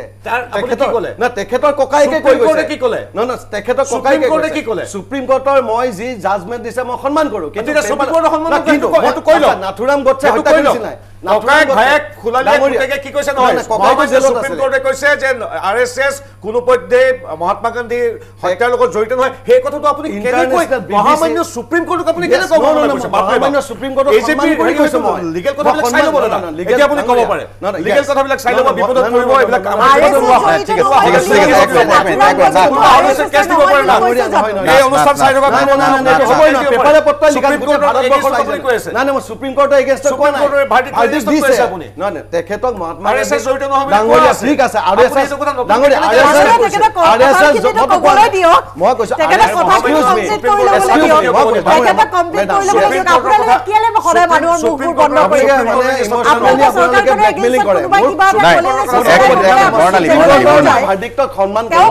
তেখেতৰ ক'লে না তেখেতৰ ককাইকে কৈ গৈছে কি ক'লে না তেখেতৰ ককাইকে কি ক'লে সুপ্ৰিম কোৰ্টৰ মই যি জাজমেন্ট দিছে মই সন্মান কৰো কিন্তু সুপ্ৰিম কোৰ্টৰ সন্মান কিন্তু মইতো কৈলো নাথুৰাম গডছে হত্যা কৰিছিল নাই ককাই ভাইক খুলালে ককাইকে কি কৈছে নহয় ককাইকে সুপ্ৰিম কোৰ্টে কৈছে যে আৰএছএছ কোনো পধ্যে মহাত্মা গান্ধী হত্যাৰ লগত জড়িত নহয় সেই কথাটো আপুনি কেনে কৈ মহামান্য সুপ্ৰিম কোৰ্টক আপুনি কেনে ক'ব মহামান্য সুপ্ৰিম কোৰ্টৰ সন্মান কৰি কৈছে লিগেল কথাবিলাক চাই ল'ব দাদা এতিয়া আপুনি ক'ব পাৰে লিগেল কথাবিলাক চাই ল'ব বিপদত পৰিব এইবিলাক আমাৰ লোৱা হয় ঠিক আছে কেছ দিব পাৰে না এই অনুষ্ঠান চাই থকা হ'বই না পেপাৰে পত্ৰ লিখা ভাৰতবৰ্ষৰ ৰাইজে কৈ আছে না মই সুপ্ৰিম কোৰ্টৰ এগেইনষ্ট কোৱা নাই ভাৰ্ডিক্ট দিছে আপুনি না না তেখেতক মহাত্মা গান্ধী জড়িত নহয় ডাঙৰীয়া ঠিক আছে আৰএছএছ ডাঙৰীয়া আৰএছএছ যত ক'বলৈ দিয়ক মই কৈছো তেখেতক কথা কমপ্লিট কৰি ল'বলৈ দিয়ক তেখেতক কমপ্লিট কৰি ল'বলৈ দিয়ক আপোনালোকে কিয়লে সদায় মানুহৰ মুখবোৰ বন্ধ কৰি মানে ইমোশনালি আপোনালোকে ব্লেকমেইলিং কৰে ভাৰ্ডিক্টক সন্মান কৰে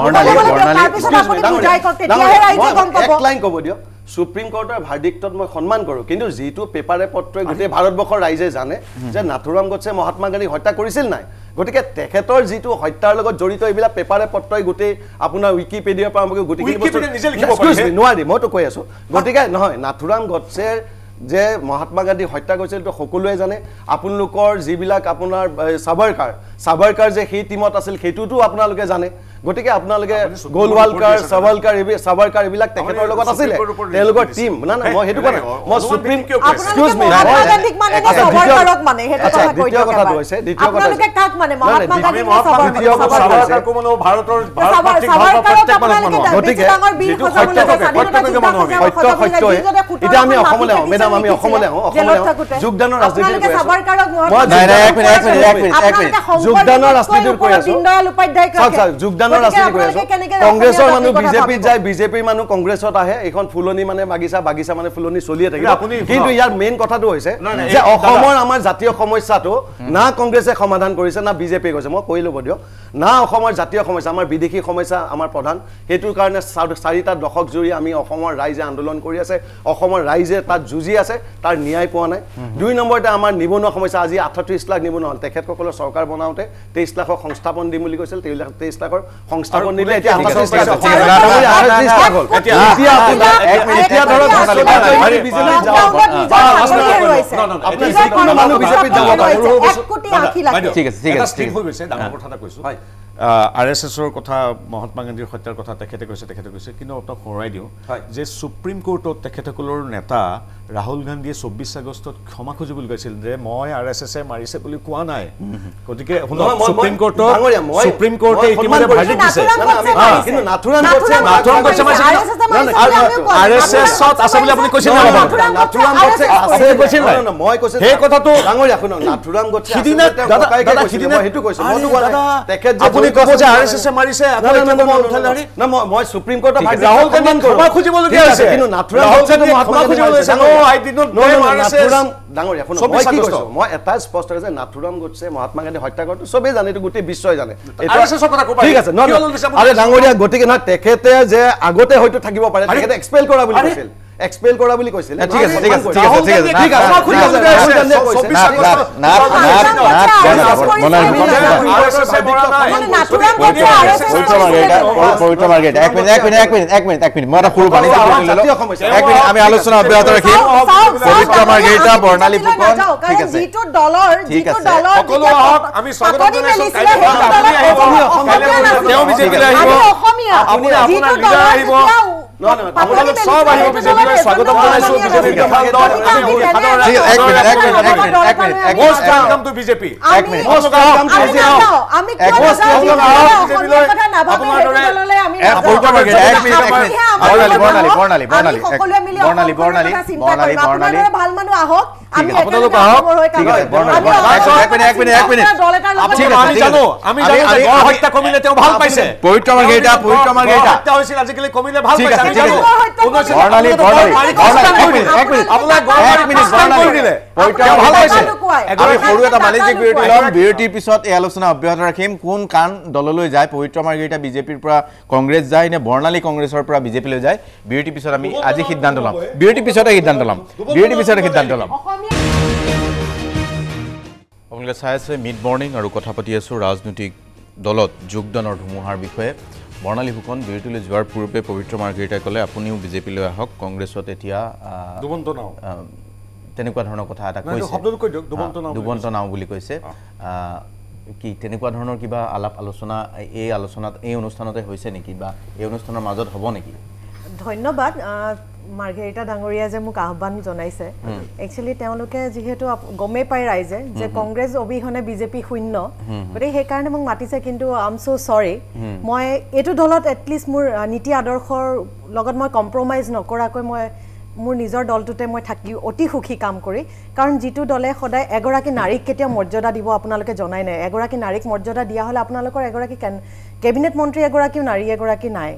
এক লাইন ক'ব দিয়ক সুপ্ৰিম কোৰ্টৰ ভাৰ্ডিক্টত মই সন্মান কৰো কিন্তু যেটো পেপাৰে পত্ৰই গোটেই ভাৰতবৰ্ষৰ ৰাইজে জানে যে নাথুৰাম গডছে মহাত্মা গান্ধী হত্যা কৰিছিল নাই গতিকে তেখেতৰ যেটো হত্যাৰ লগত জড়িত এইবিলাক পেপাৰে পত্ৰই গোটেই আপোনাৰ উইকিপিডিয়াৰ পৰা আমাক গোটেই বস্তু নিজে লিখিব পাৰে নোৱাৰি মইতো কৈ আছো গতিকে নহয় নাথুৰাম গডছে যে মহাত্মা গান্ধী হত্যা কৰিছিল তো সকলোৱে জানে আপোনালোকৰ যিবিলাক আপোনাৰ সাবৰকাৰ যে সেই টিমত আছিল সেইটোতো আপোনালোকে জানে গতিকে আপোনালোকে গোলৱালকাৰ সাবৰকাৰ এইবিলাক তেখেতৰ লগত আছিল তেওঁলোকৰ টিম না না মই হেতু কথা মই সুপ্ৰিম এক্সকিউজ মি মহাত্মা গান্ধীক মানে নে সাবৰকাৰক মানে হেতু কথা কৈ দ্বিতীয় কথা কৈছে দ্বিতীয় কথা আপোনালোকে কাক মানে মহাত্মা গান্ধীক সাবৰকাৰক মানে ভাৰতৰ প্ৰত্যেক মানুহ গতিকে যেটো সত্য এটা আমি অসমলে মেডাম আমি অসমলে যোগদানৰ ৰাজনীতি কৰি আছো যোগদানৰ ৰাজনীতি কৰি আছো যোগদানৰ ধৰণৰ ৰাজনীতি কৰি আছো কংগ্ৰেছৰ মানুহ বিজেপিত যায় বিজেপিৰ মানুহ কংগ্ৰেছত আহে এখন ফুলনি মানে বাগিচা মানে ফুলনি চলিয়ে থাকে কিন্তু ইয়াৰ মেইন কথাটো হৈছে যে অসমৰ আমাৰ জাতীয় সমস্যাটো না কংগ্ৰেছে সমাধান কৰিছে না বিজেপিয়ে কৰিছে মই কৈ ল'ব দিয়ক না অসমৰ জাতীয় সমস্যা আমাৰ বিদেশী সমস্যা আমাৰ প্ৰধান হেতুৰ কাৰণে 4টা দশক জুৰি আমি অসমৰ ৰাইজে আন্দোলন কৰি আছে অসমৰ ৰাইজে তাত যুঁজি আছে তাৰ ন্যায় পোৱা নাই 2 নম্বৰতে আমাৰ নিবনুৱা সমস্যা আজি 38 লাখ নিবনুৱা হ'ল তেখেতসকলৰ চৰকাৰ বনাওঁতে 23 লাখৰ সংস্থাপন দিম বুলি কৈছিল 23 লাখৰ সংস্থাপন দিলে এতিয়া 38 লাখ হ'ল এতিয়া ধৰক বিজেপি যাওক আপুনি যিকোনো মানুহ বিজেপিত যাব পাৰে 1 কোটি 80 লাখ ঠিক আছে ঠিক হৈ গৈছে ডাঙৰ কথা এটা কৈছো RSSৰ কথা মহাত্মা গান্ধীৰ হত্যাৰ কথা তেখেতে কৈছে কিন্তু আপোনাক সোঁৱৰাই দিওঁ যে সুপ্ৰিম কোৰ্টত তেখেতসকলৰ নেতা ৰাহুল গান্ধীয়ে 24 আগষ্টত ক্ষমা খুজিবলৈ কৈছিল যে মই RSSে মাৰিছে বুলি কোৱা নাই গতিকে সুপ্ৰিম কোৰ্টে ইতিমধ্যে ভাৰ্ডিক্ট দিছে কিন্তু নাথুৰাম গডছে RSSত আছে বুলি আপুনি কৈছিল নাথুৰাম গডছে আছে কৈছিল মই কৈছো সেই কথাটো ডাঙৰীয়া শুনক নাথুৰাম গডছে সিদিনা ককাইকে কৈছিল মই হেতু কৈছো মইতো কোৱা নাই তেখেত আপুনি ক'ব যে RSSে মাৰিছে না মই সুপ্ৰিম কোৰ্টৰ ৰাহুল গান্ধী ক্ষমা খুজিবলগীয়া হৈছে কিন্তু নাথুৰাম গডছে ক্ষমা খুজিবলগীয়া নাথুৰাম ডাঙৰীয়া শুনক মই কি কৈছো মই এটা স্পষ্ট যে নাথুৰাম গডছে মহাত্মা গান্ধী হত্যা কৰাটো চবেই জানে এইটো গোটেই বিশ্বই জানে ঠিক আছে আৰে ডাঙৰীয়া গতিকে না তেখেতে যে আগতে হয়তো থাকিব পাৰে তেখেতে এক্সপেল কৰা বুলি কৈছিল এক্সপেল কৰা বুলি কৈছিল ঠিক আছে আমি আলোচনা অব্যাহত ৰাখিম পবিত্ৰ মাৰ্ঘেৰিটা বৰ্ণালী ফুকন ঠিক আছে ঠিক আছে সকলো আহক আমি স্বাগতম জনাইছো তেওঁ বিজেপিলৈ আহিব আপুনি আপোনাৰ লিডাৰ আহিব আপোনালোক সব আহিব বিজেপিলৈ স্বাগতম জনাইছো বিজেপিৰ ভাল দল most welcome to BJP most welcome to BJP আমি ভাল মানুহ আহক আমি জানো হত্যা কমিলে তেওঁ ভাল পাইছে পবিত্ৰ মাৰ্ঘেৰিটা হত্যা হৈছিল আজিকালি কমিলে ভাল পাইছে বিৰতিৰ পিছত এই আলোচনা অব্যাহত ৰাখিম কোন কান দললৈ যায় পবিত্ৰ মাৰ্ঘেৰিটা বিজেপিৰ পৰা কংগ্ৰেছ যায় নে বৰ্ণালী কংগ্ৰেছৰ পৰা বিজেপিলৈ যায় বিৰতিৰ পিছত আমি আজি সিদ্ধান্ত ল'ম বিৰতিৰ পিছতে সিদ্ধান্ত ল'ম আপোনালোকে চাই আছে মিড মৰ্ণিং আৰু কথা পাতি আছোঁ ৰাজনৈতিক দলত যোগদানৰ ধুমুহাৰ বিষয়ে বৰ্ণালী ফুকন বিৰতিলৈ যোৱাৰ পূৰ্বে পবিত্ৰ মাৰ্ঘেৰিটাই ক'লে আপুনিও বিজেপিলৈ আহক কংগ্ৰেছত এতিয়া তেনেকুৱা ধৰণৰ কথা এটা কৈছে দুবন্ত নাও বুলি কৈছে কি তেনেকুৱা ধৰণৰ কিবা আলাপ আলোচনা এই অনুষ্ঠানতে হৈছে নেকি বা এই অনুষ্ঠানৰ মাজত হ'ব নেকি ধন্যবাদ মাৰ্ঘেৰিটা ডাঙৰীয়া যে মোক আহ্বান জনাইছে একচুৱেলি তেওঁলোকে যিহেতু গমেই পায় ৰাইজে যে কংগ্ৰেছ অবিহনে বিজেপি শূন্য গতিকে সেইকাৰণে মোক মাতিছে কিন্তু আই এম চ' চৰি মই এইটো দলত এটলিষ্ট মোৰ নীতি আদৰ্শৰ লগত মই কম্প্ৰমাইজ নকৰাকৈ মই মোৰ নিজৰ দলটোতে মই থাকি অতি সুখী কাম কৰি কাৰণ যিটো দলে সদায় এগৰাকী নাৰীক কেতিয়া মৰ্যাদা দিব আপোনালোকে জনাই নাই এগৰাকী নাৰীক মৰ্যাদা দিয়া হ'লে আপোনালোকৰ এগৰাকী কেবিনেট মন্ত্ৰী এগৰাকীও নাৰী এগৰাকী নাই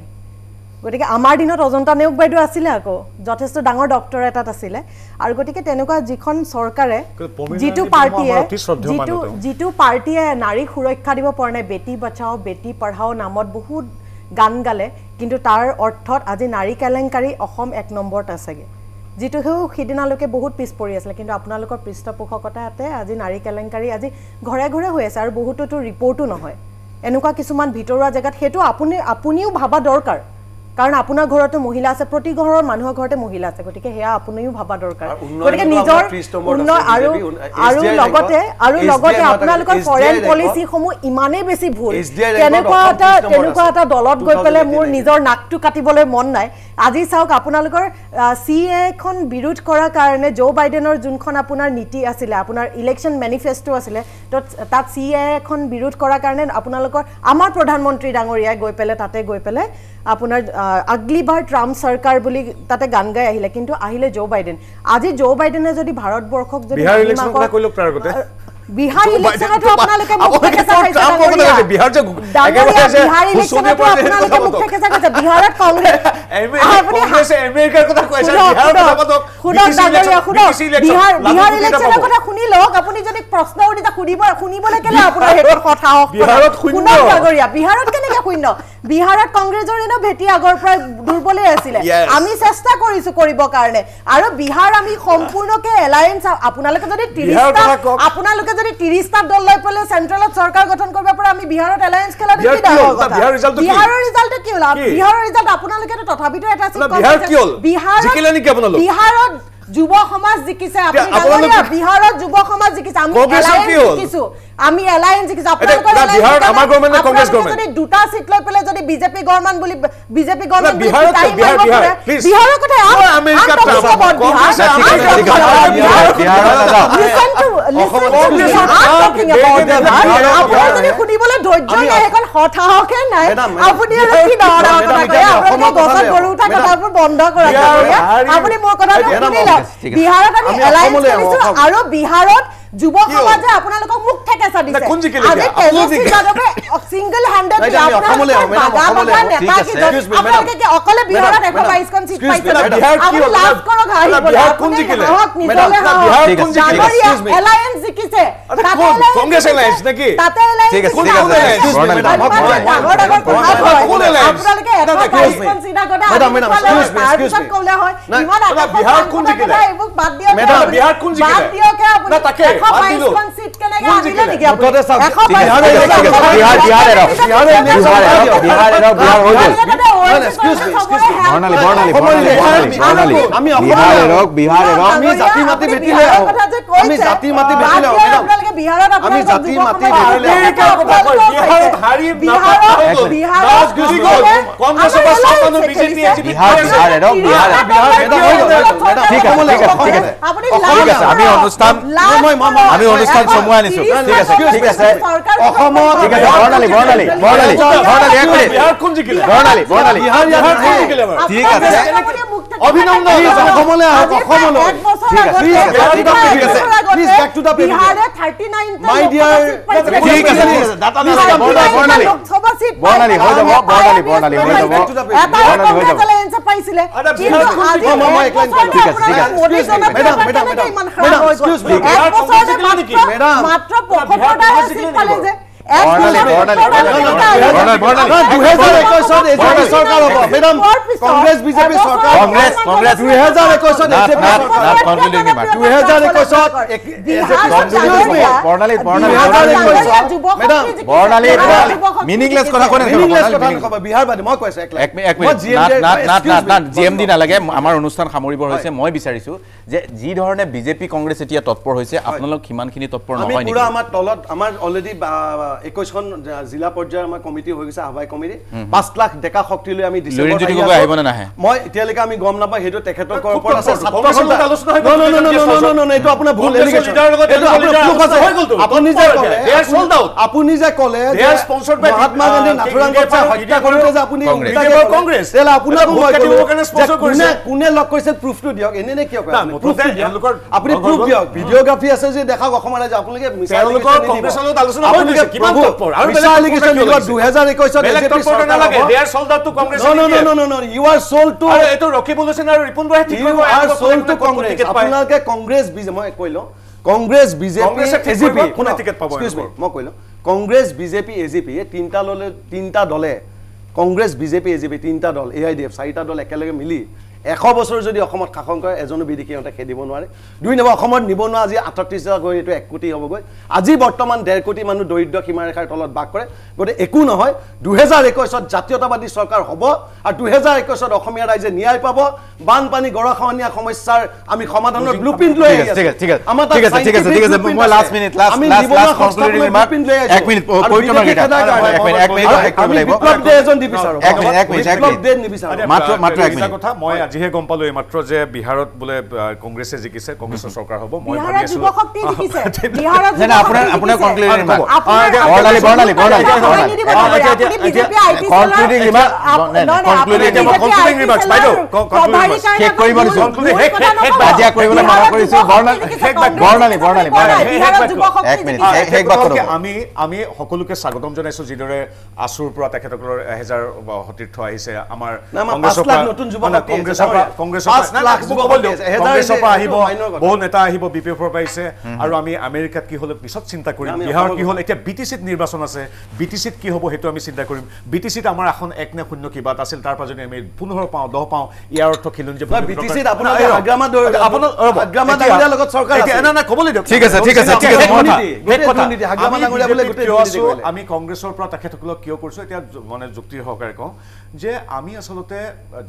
গতিকে আমাৰ দিনত অজন্তা নেওগ বাইদেউ আছিলে আকৌ যথেষ্ট ডাঙৰ ডক্টৰ এটাত আছিলে আৰু গতিকে তেনেকুৱা যিখন চৰকাৰে যিটো পাৰ্টিয়ে নাৰীক সুৰক্ষা দিব পৰা নাই বেটি বচাও বেটি পঢ়াও নামত বহুত গান গালে কিন্তু তাৰ অৰ্থত আজি নাৰী কেলেংকাৰী অসম 1 নম্বৰত আছেগে যিটো সিদিনালৈকে বহুত পিছ পৰি আছিলে কিন্তু আপোনালোকৰ পৃষ্ঠপোষকতাতে আজি নাৰী কেলেংকাৰী আজি ঘৰে ঘৰে হৈ আছে আৰু বহুতোতো ৰিপৰ্টো নহয় এনেকুৱা কিছুমান ভিতৰুৱা জেগাত সেইটো আপুনিও ভাবা দৰকাৰ কাৰণ আপোনাৰ ঘৰতে মহিলা আছে প্ৰতি ঘৰৰ মানুহৰ ঘৰতে মহিলা আছে গতিকে হেয়া আপুনিও ভাবা দৰকাৰ গতিকে নিজৰ আৰু লগতে আপোনালোকৰ ফৰেন পলিচি সমূহ ইমানেই বেছি ভুল তেনেকুৱা এটা দলত গৈ পেলাই মোৰ নিজৰ নাকটো কাটিবলৈ মন নাই আজি চাওক আপোনালোকৰ CA খন বিৰোধ কৰাৰ কাৰণে জো বাইডেনৰ যোনখন আপোনাৰ নীতি আছিলে আপোনাৰ ইলেকশ্যন মেনিফেষ্টো আছিলে তাত CA খন বিৰোধ কৰাৰ কাৰণে আপোনালোকৰ আমাৰ প্ৰধানমন্ত্ৰী ডাঙৰীয়াই তাতে গৈ পেলাই আপোনাৰ আগলিবাৰ ট্ৰাম্প চৰকাৰ বুলি তাতে গান গাই আহিলে কিন্তু আহিলে জো বাইডেন আজি জো বাইডেনে যদি ভাৰতবৰ্ষক যদি বিহাৰ ইলেকশ্যনতো আপোনালোকে মুখ থেকেচা খাইছে বিহাৰ যে বিহাৰ ইলেকশ্যনতো আপোনালোকে মুখ থেকেচা খাইছে বিহাৰত কংগ্ৰেছ আমেৰিকাৰ কথা কৈছে বিহাৰ ইলেকশ্যনৰ কথা শুনি লওক আপুনি যদি প্ৰশ্ন উঠিছে শুনিবলৈ কেলে আপোনাৰ সেইটো কথা বিহাৰত কেনেকে শূন্য বিহাৰত কংগ্ৰেছৰ এনে ভেটি আগৰ পৰা দুৰ্বলেই আছিলে আমি চেষ্টা কৰিছো কৰিব কাৰণে আৰু বিহাৰ আমি সম্পূৰ্ণকে এলায়েন্স আপোনালোকে যদি 30টা দল লৈ পেলাই চেন্ট্ৰেলত চৰকাৰ গঠন কৰিব পৰা আমি বিহাৰত এলায়েন্স খেলা দেখি বিহাৰৰ ৰিজাল্ট কি হ'ল বিহাৰৰ ৰিজাল্ট আপোনালোকে তথাপিতো এটা বিহাৰত যুৱ সমাজ জিকিছে আপুনি বিহাৰত যুৱ সমাজ জিকিছে আমি এলায়েন্স জিকিছো আপোনালোকৰ যদি দুটা সিট লৈ পেলাই যদি বিজেপি গভৰ্ণমেন্ট বুলি বিহাৰৰ কথা আপুনি শুনিবলৈ ধৈৰ্য নাই এখন হঠাহকে নাই আপুনি আৰু কি ডাঙৰ কথা কয় আপোনালোকে গছত গৰু উঠা কথাবোৰ বন্ধ কৰা আপুনি মোৰ কথাটো শুনিলে বিহাৰত আমি এলায়েন্স কৰিছো আৰু বিহাৰত যুৱ সমাজে আপোনালোকক মুখ থেকেচা দিছে আজি তেজস্বী যাদৱে সিংগল হ্যান্ডেড আপোনালোকে অকলে বিহাৰত 122 খন সিট পাইছে আপুনি লাভ কৰক এলায়েন্স জিকিছে কংগ্ৰেছ এলায়েন্স নেকি তাতে এলায়েন্স আপোনালোকে 122 খন সিট আগতে তাৰপিছত ক'লে হয় ইমান বিহাৰ কোন জিকিলে এইবোৰ বাদ দিয়ক বিহাৰ কোন জিকিলে বাদ দিয়ক আপুনি তাকে 122 খন সিট কেনেকে আনিলে নেকি আপুনি আমি অনুষ্ঠান সময় আনিছো ঠিক আছে অসমত ঠিক আছে বৰ্ণালী ঠিক আছে অভিনন্দন অসমলৈ অসমলৈ প্লিজ ব্যাক টু দা বিহাৰে 39 মাই ডিয়াৰ ঠিক আছে দাতা বৰ্ণালী হৈ যাব এটা কংগ্ৰেছ এলায়েন্স পাইছিলে কিন্তু আজি ঠিক আছে মাত্ৰ 75টা সিট পালে যে কংগ্ৰেছ বিজেপি চৰকাৰ কংগ্ৰেছ 2021 মিনিংলেছ কথা কোনে বিহাৰ বাদে মই কৈছো জিএমডি নালাগে আমাৰ অনুষ্ঠান সামৰিবৰ হৈছে মই বিচাৰিছো যে যি ধৰণে বিজেপি কংগ্ৰেছ এতিয়া তৎপৰ হৈছে আপোনালোক কিমানখিনি তৎপৰ নহয় নেকি পুৰা আমাৰ তলত আমাৰ অলৰেডি 21 খন জিলা পৰ্যায়ৰ আমাৰ কমিটি হৈ গৈছে আহ্বায়ক কমিটি 5 লাখ ডেকা শক্তি লৈ আমি ডিসেম্বৰ আহিব না নাহে মই এতিয়ালৈকে আমি গম নাপাওঁ হেতু তেখেতৰ ওপৰত আছে ছাত্ৰসকলৰ আলোচনা হৈ গ'ল ন এইটো আপোনাৰ ভুল এলিগেশ্যন আপুনি যে ক'লে মহাত্মা গান্ধী নাথুৰাম গডছে হত্যা কৰোতে যে আপুনি কংগ্ৰেছ তেলা আপোনাৰ কোনে লগ কৰিছে প্ৰুফটো দিয়ক এনে কিয় কয় আপুনি প্ৰুফ দিয়ক ভিডিওগ্ৰাফি আছে যে দেখাওক অসমৰ ৰাজ্য আপোনালোকে কংগ্ৰেছৰ লগত আলোচনা হৈ গৈছে কিমান তৎপৰ আৰু এলিগেশ্যন 2021 বিজেপি চৰকাৰ নালাগে they are sold out to Congress no you are sold to এটো ৰকিবুলছেন আৰু ৰিপুন বৰাই ঠিক কৰিব আৰ সোল্ড টু কংগ্ৰেছ আপোনালোকে কংগ্ৰেছ মই কৈলো কংগ্ৰেছ বিজেপি এজিপি কোনে টিকেট পাব মই কৈলো কংগ্ৰেছ বিজেপি এজিপি এই তিনটা দলে কংগ্ৰেছ বিজেপি এজিপি তিনটা দল এআইডিএফ চাৰিটা দল একেলগে মিলি 100 বছৰ যদি অসমত শাসন কৰে এজনো বিদেশীহঁতে খেদিব নোৱাৰে দুই নম্বৰ অসমত নিবনুৱা আজি 38 গৈ এটো 1 কোটি হ'বগৈ আজি বৰ্তমান 1.5 কোটি মানুহ দৰিদ্ৰ সীমাৰেখাৰ তলত বাস কৰে গতে একো নহয় 2021ত জাতীয়তাবাদী চৰকাৰ হ'ব আৰু 2021ত অসমীয়া ৰাইজে ন্যায় পাব বানপানী গৰাখহনীয়া সমস্যাৰ আমি সমাধানৰ ব্লুপ্ৰিন্ট লৈ আহিছো ঠিক আছে মই last minute concluding remark 1 minute পইণ্টৰ গিটা 1 মিনিট বিপ্লৱ দে এজন দি বিচাৰো মাত্ৰ 1 মিনিট কথা মই আজিহে গম পালো এইমাত্ৰ যে বিহাৰত বোলে কংগ্ৰেছে জিকিছে, কংগ্ৰেছৰ চৰকাৰ হ'ব। মই বিহাৰত ভাবি আছিলো যুৱ শক্তি জিকিছে। বিহাৰত নাই, নাই, আপোনাৰ যুৱ শক্তি conclusion জিকিছে। ৰিমাৰ্ক। আপোনাৰ- বৰ্ণালী, বৰ্ণালী, বৰ্ণালী, আপুনি বৰ্ণালী। নিদিব পাৰে। আপুনি BJP IT concluding remark, নহয়, নহয়, concluding আপুনি remark, BJP concluding IT remarks, সেলৰ বাইদেউ, প্ৰভাৰী concluding কাৰণে শেষ কৰিব আপুনি দিছো। ভুল concluding, কথা শেষ নকব। কাজিয়া কৰিবলৈ মানা বিহাৰত কৰিছো। যুৱ বৰ্ণালী, শক্তি শেষ জিকিছে, বাক্য। বৰ্ণালী, বৰ্ণালী, বৰ্ণালী। বৰ্ণালী। বিহাৰত যুৱ শক্তি এক মিনিট, জিকিছে। শেষ বাক্য ৰ'ব। আমি সকলোকে স্বাগতম জনাইছো, যিদৰে আছুৰ পৰা তেখেতসকলৰ 1000 সতীৰ্থ আহিছে। আমাৰ না, আমাৰ কংগ্ৰেছৰ 5 লাখ পৰা নতুন যুৱ মানে শক্তি আহিছে, কংগ্ৰেছৰ পৰা ডাঙৰীয়া। 5 লাখ যুৱ শক্তি আহিছে। কংগ্ৰেছৰ পৰা আহিব, সেইটো মান্য কথা। বহু নেতা আহিব, BPFৰ পৰা আহিছে। আৰু আমি আমেৰিকাত কি হ'লে পিছত চিন্তা কৰিম, আমি বিহাৰত অসমৰ কি হ'ল, এতিয়া BTCত নিৰ্বাচন আছে, BTCত কি হ'ব সেইটো আমি চিন্তা কৰিম। BTCত আমাৰ আসন 1 নে 0 কিবা এটা আছিল, তাৰ পৰা যদি আমি 15 পাওঁ, 10 পাওঁ, ইয়াৰ অৰ্থ খিলঞ্জীয়া BTCত আপোনালোকে হাগ্ৰামা ডাঙৰীয়াৰ লগত চৰকাৰ আছে। না ক'বলৈ দিয়ক। ঠিক আছে, ঠিক আছে, ঠিক আছে। দুৰ্নীতি, হাগ্ৰামা ডাঙৰীয়া বোলে গোটেই দুৰ্নীতি কৰিলে। আমি কংগ্ৰেছৰ পৰা তেখেতসকলক কিয় কৰিছো এতিয়া মানে যুক্তিৰ সহকাৰে কওঁ যে আমি আচলতে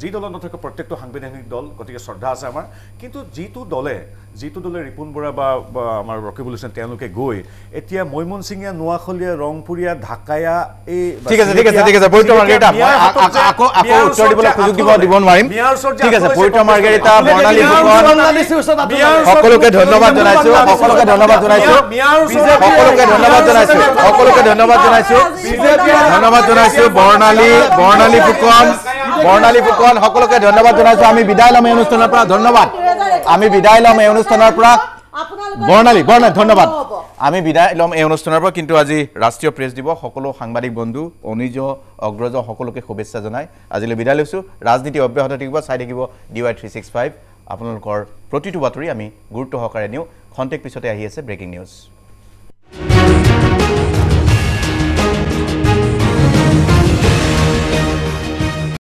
যি দলত নথকা প্ৰত্যেকটো সাংবিধানিক দল, গতিকে শ্ৰদ্ধা আছে আমাৰ। কিন্তু যিটো দলে ৰিপুণ বৰা বা আমাৰ ৰকিবুল হুছেইন তেওঁলোকে গৈ এতিয়া মৈমনসিঙীয়া, নোৱাখলীয়া, ৰংপুৰীয়া, ঢাকায়া এই ঠিক আছে, ঠিক আছে, ঠিক আছে। পবিত্ৰ মাৰ্গেৰিটা, মই আকৌ উত্তৰ দিবলৈ সুযোগ দিব নোৱাৰিম। ঠিক আছে, পবিত্ৰ মাৰ্গেৰিটা, বৰ্ণালী ফুকন, সকলোকে ধন্যবাদ জনাইছো, সকলোকে ধন্যবাদ জনাইছো, সকলোকে ধন্যবাদ জনাইছো, সকলোকে ধন্যবাদ জনাইছো, ধন্যবাদ জনাইছো। বৰ্ণালী ফুকন, সকলোকে ধন্যবাদ জনাইছো। আমি বিদায় ল'ম এই অনুষ্ঠানৰ পৰা। ধন্যবাদ। আমি বিদায় ল'ম এই অনুষ্ঠানৰ পৰা। বৰ্ণালী, ধন্যবাদ। আমি বিদায় ল'ম এই অনুষ্ঠানৰ পৰা। কিন্তু আজি ৰাষ্ট্ৰীয় প্ৰেছ দিৱস, সকলো সাংবাদিক বন্ধু, অনুজ, অগ্ৰজ সকলোকে শুভেচ্ছা জনাই আজিলৈ বিদায় লৈছোঁ। ৰাজনীতি অব্যাহত থাকিব, চাই থাকিব DY 365। আপোনালোকৰ প্ৰতিটো বাতৰি আমি গুৰুত্ব সহকাৰে নিওঁ। খন্তেক পিছতে আহি আছে ব্ৰেকিং নিউজ।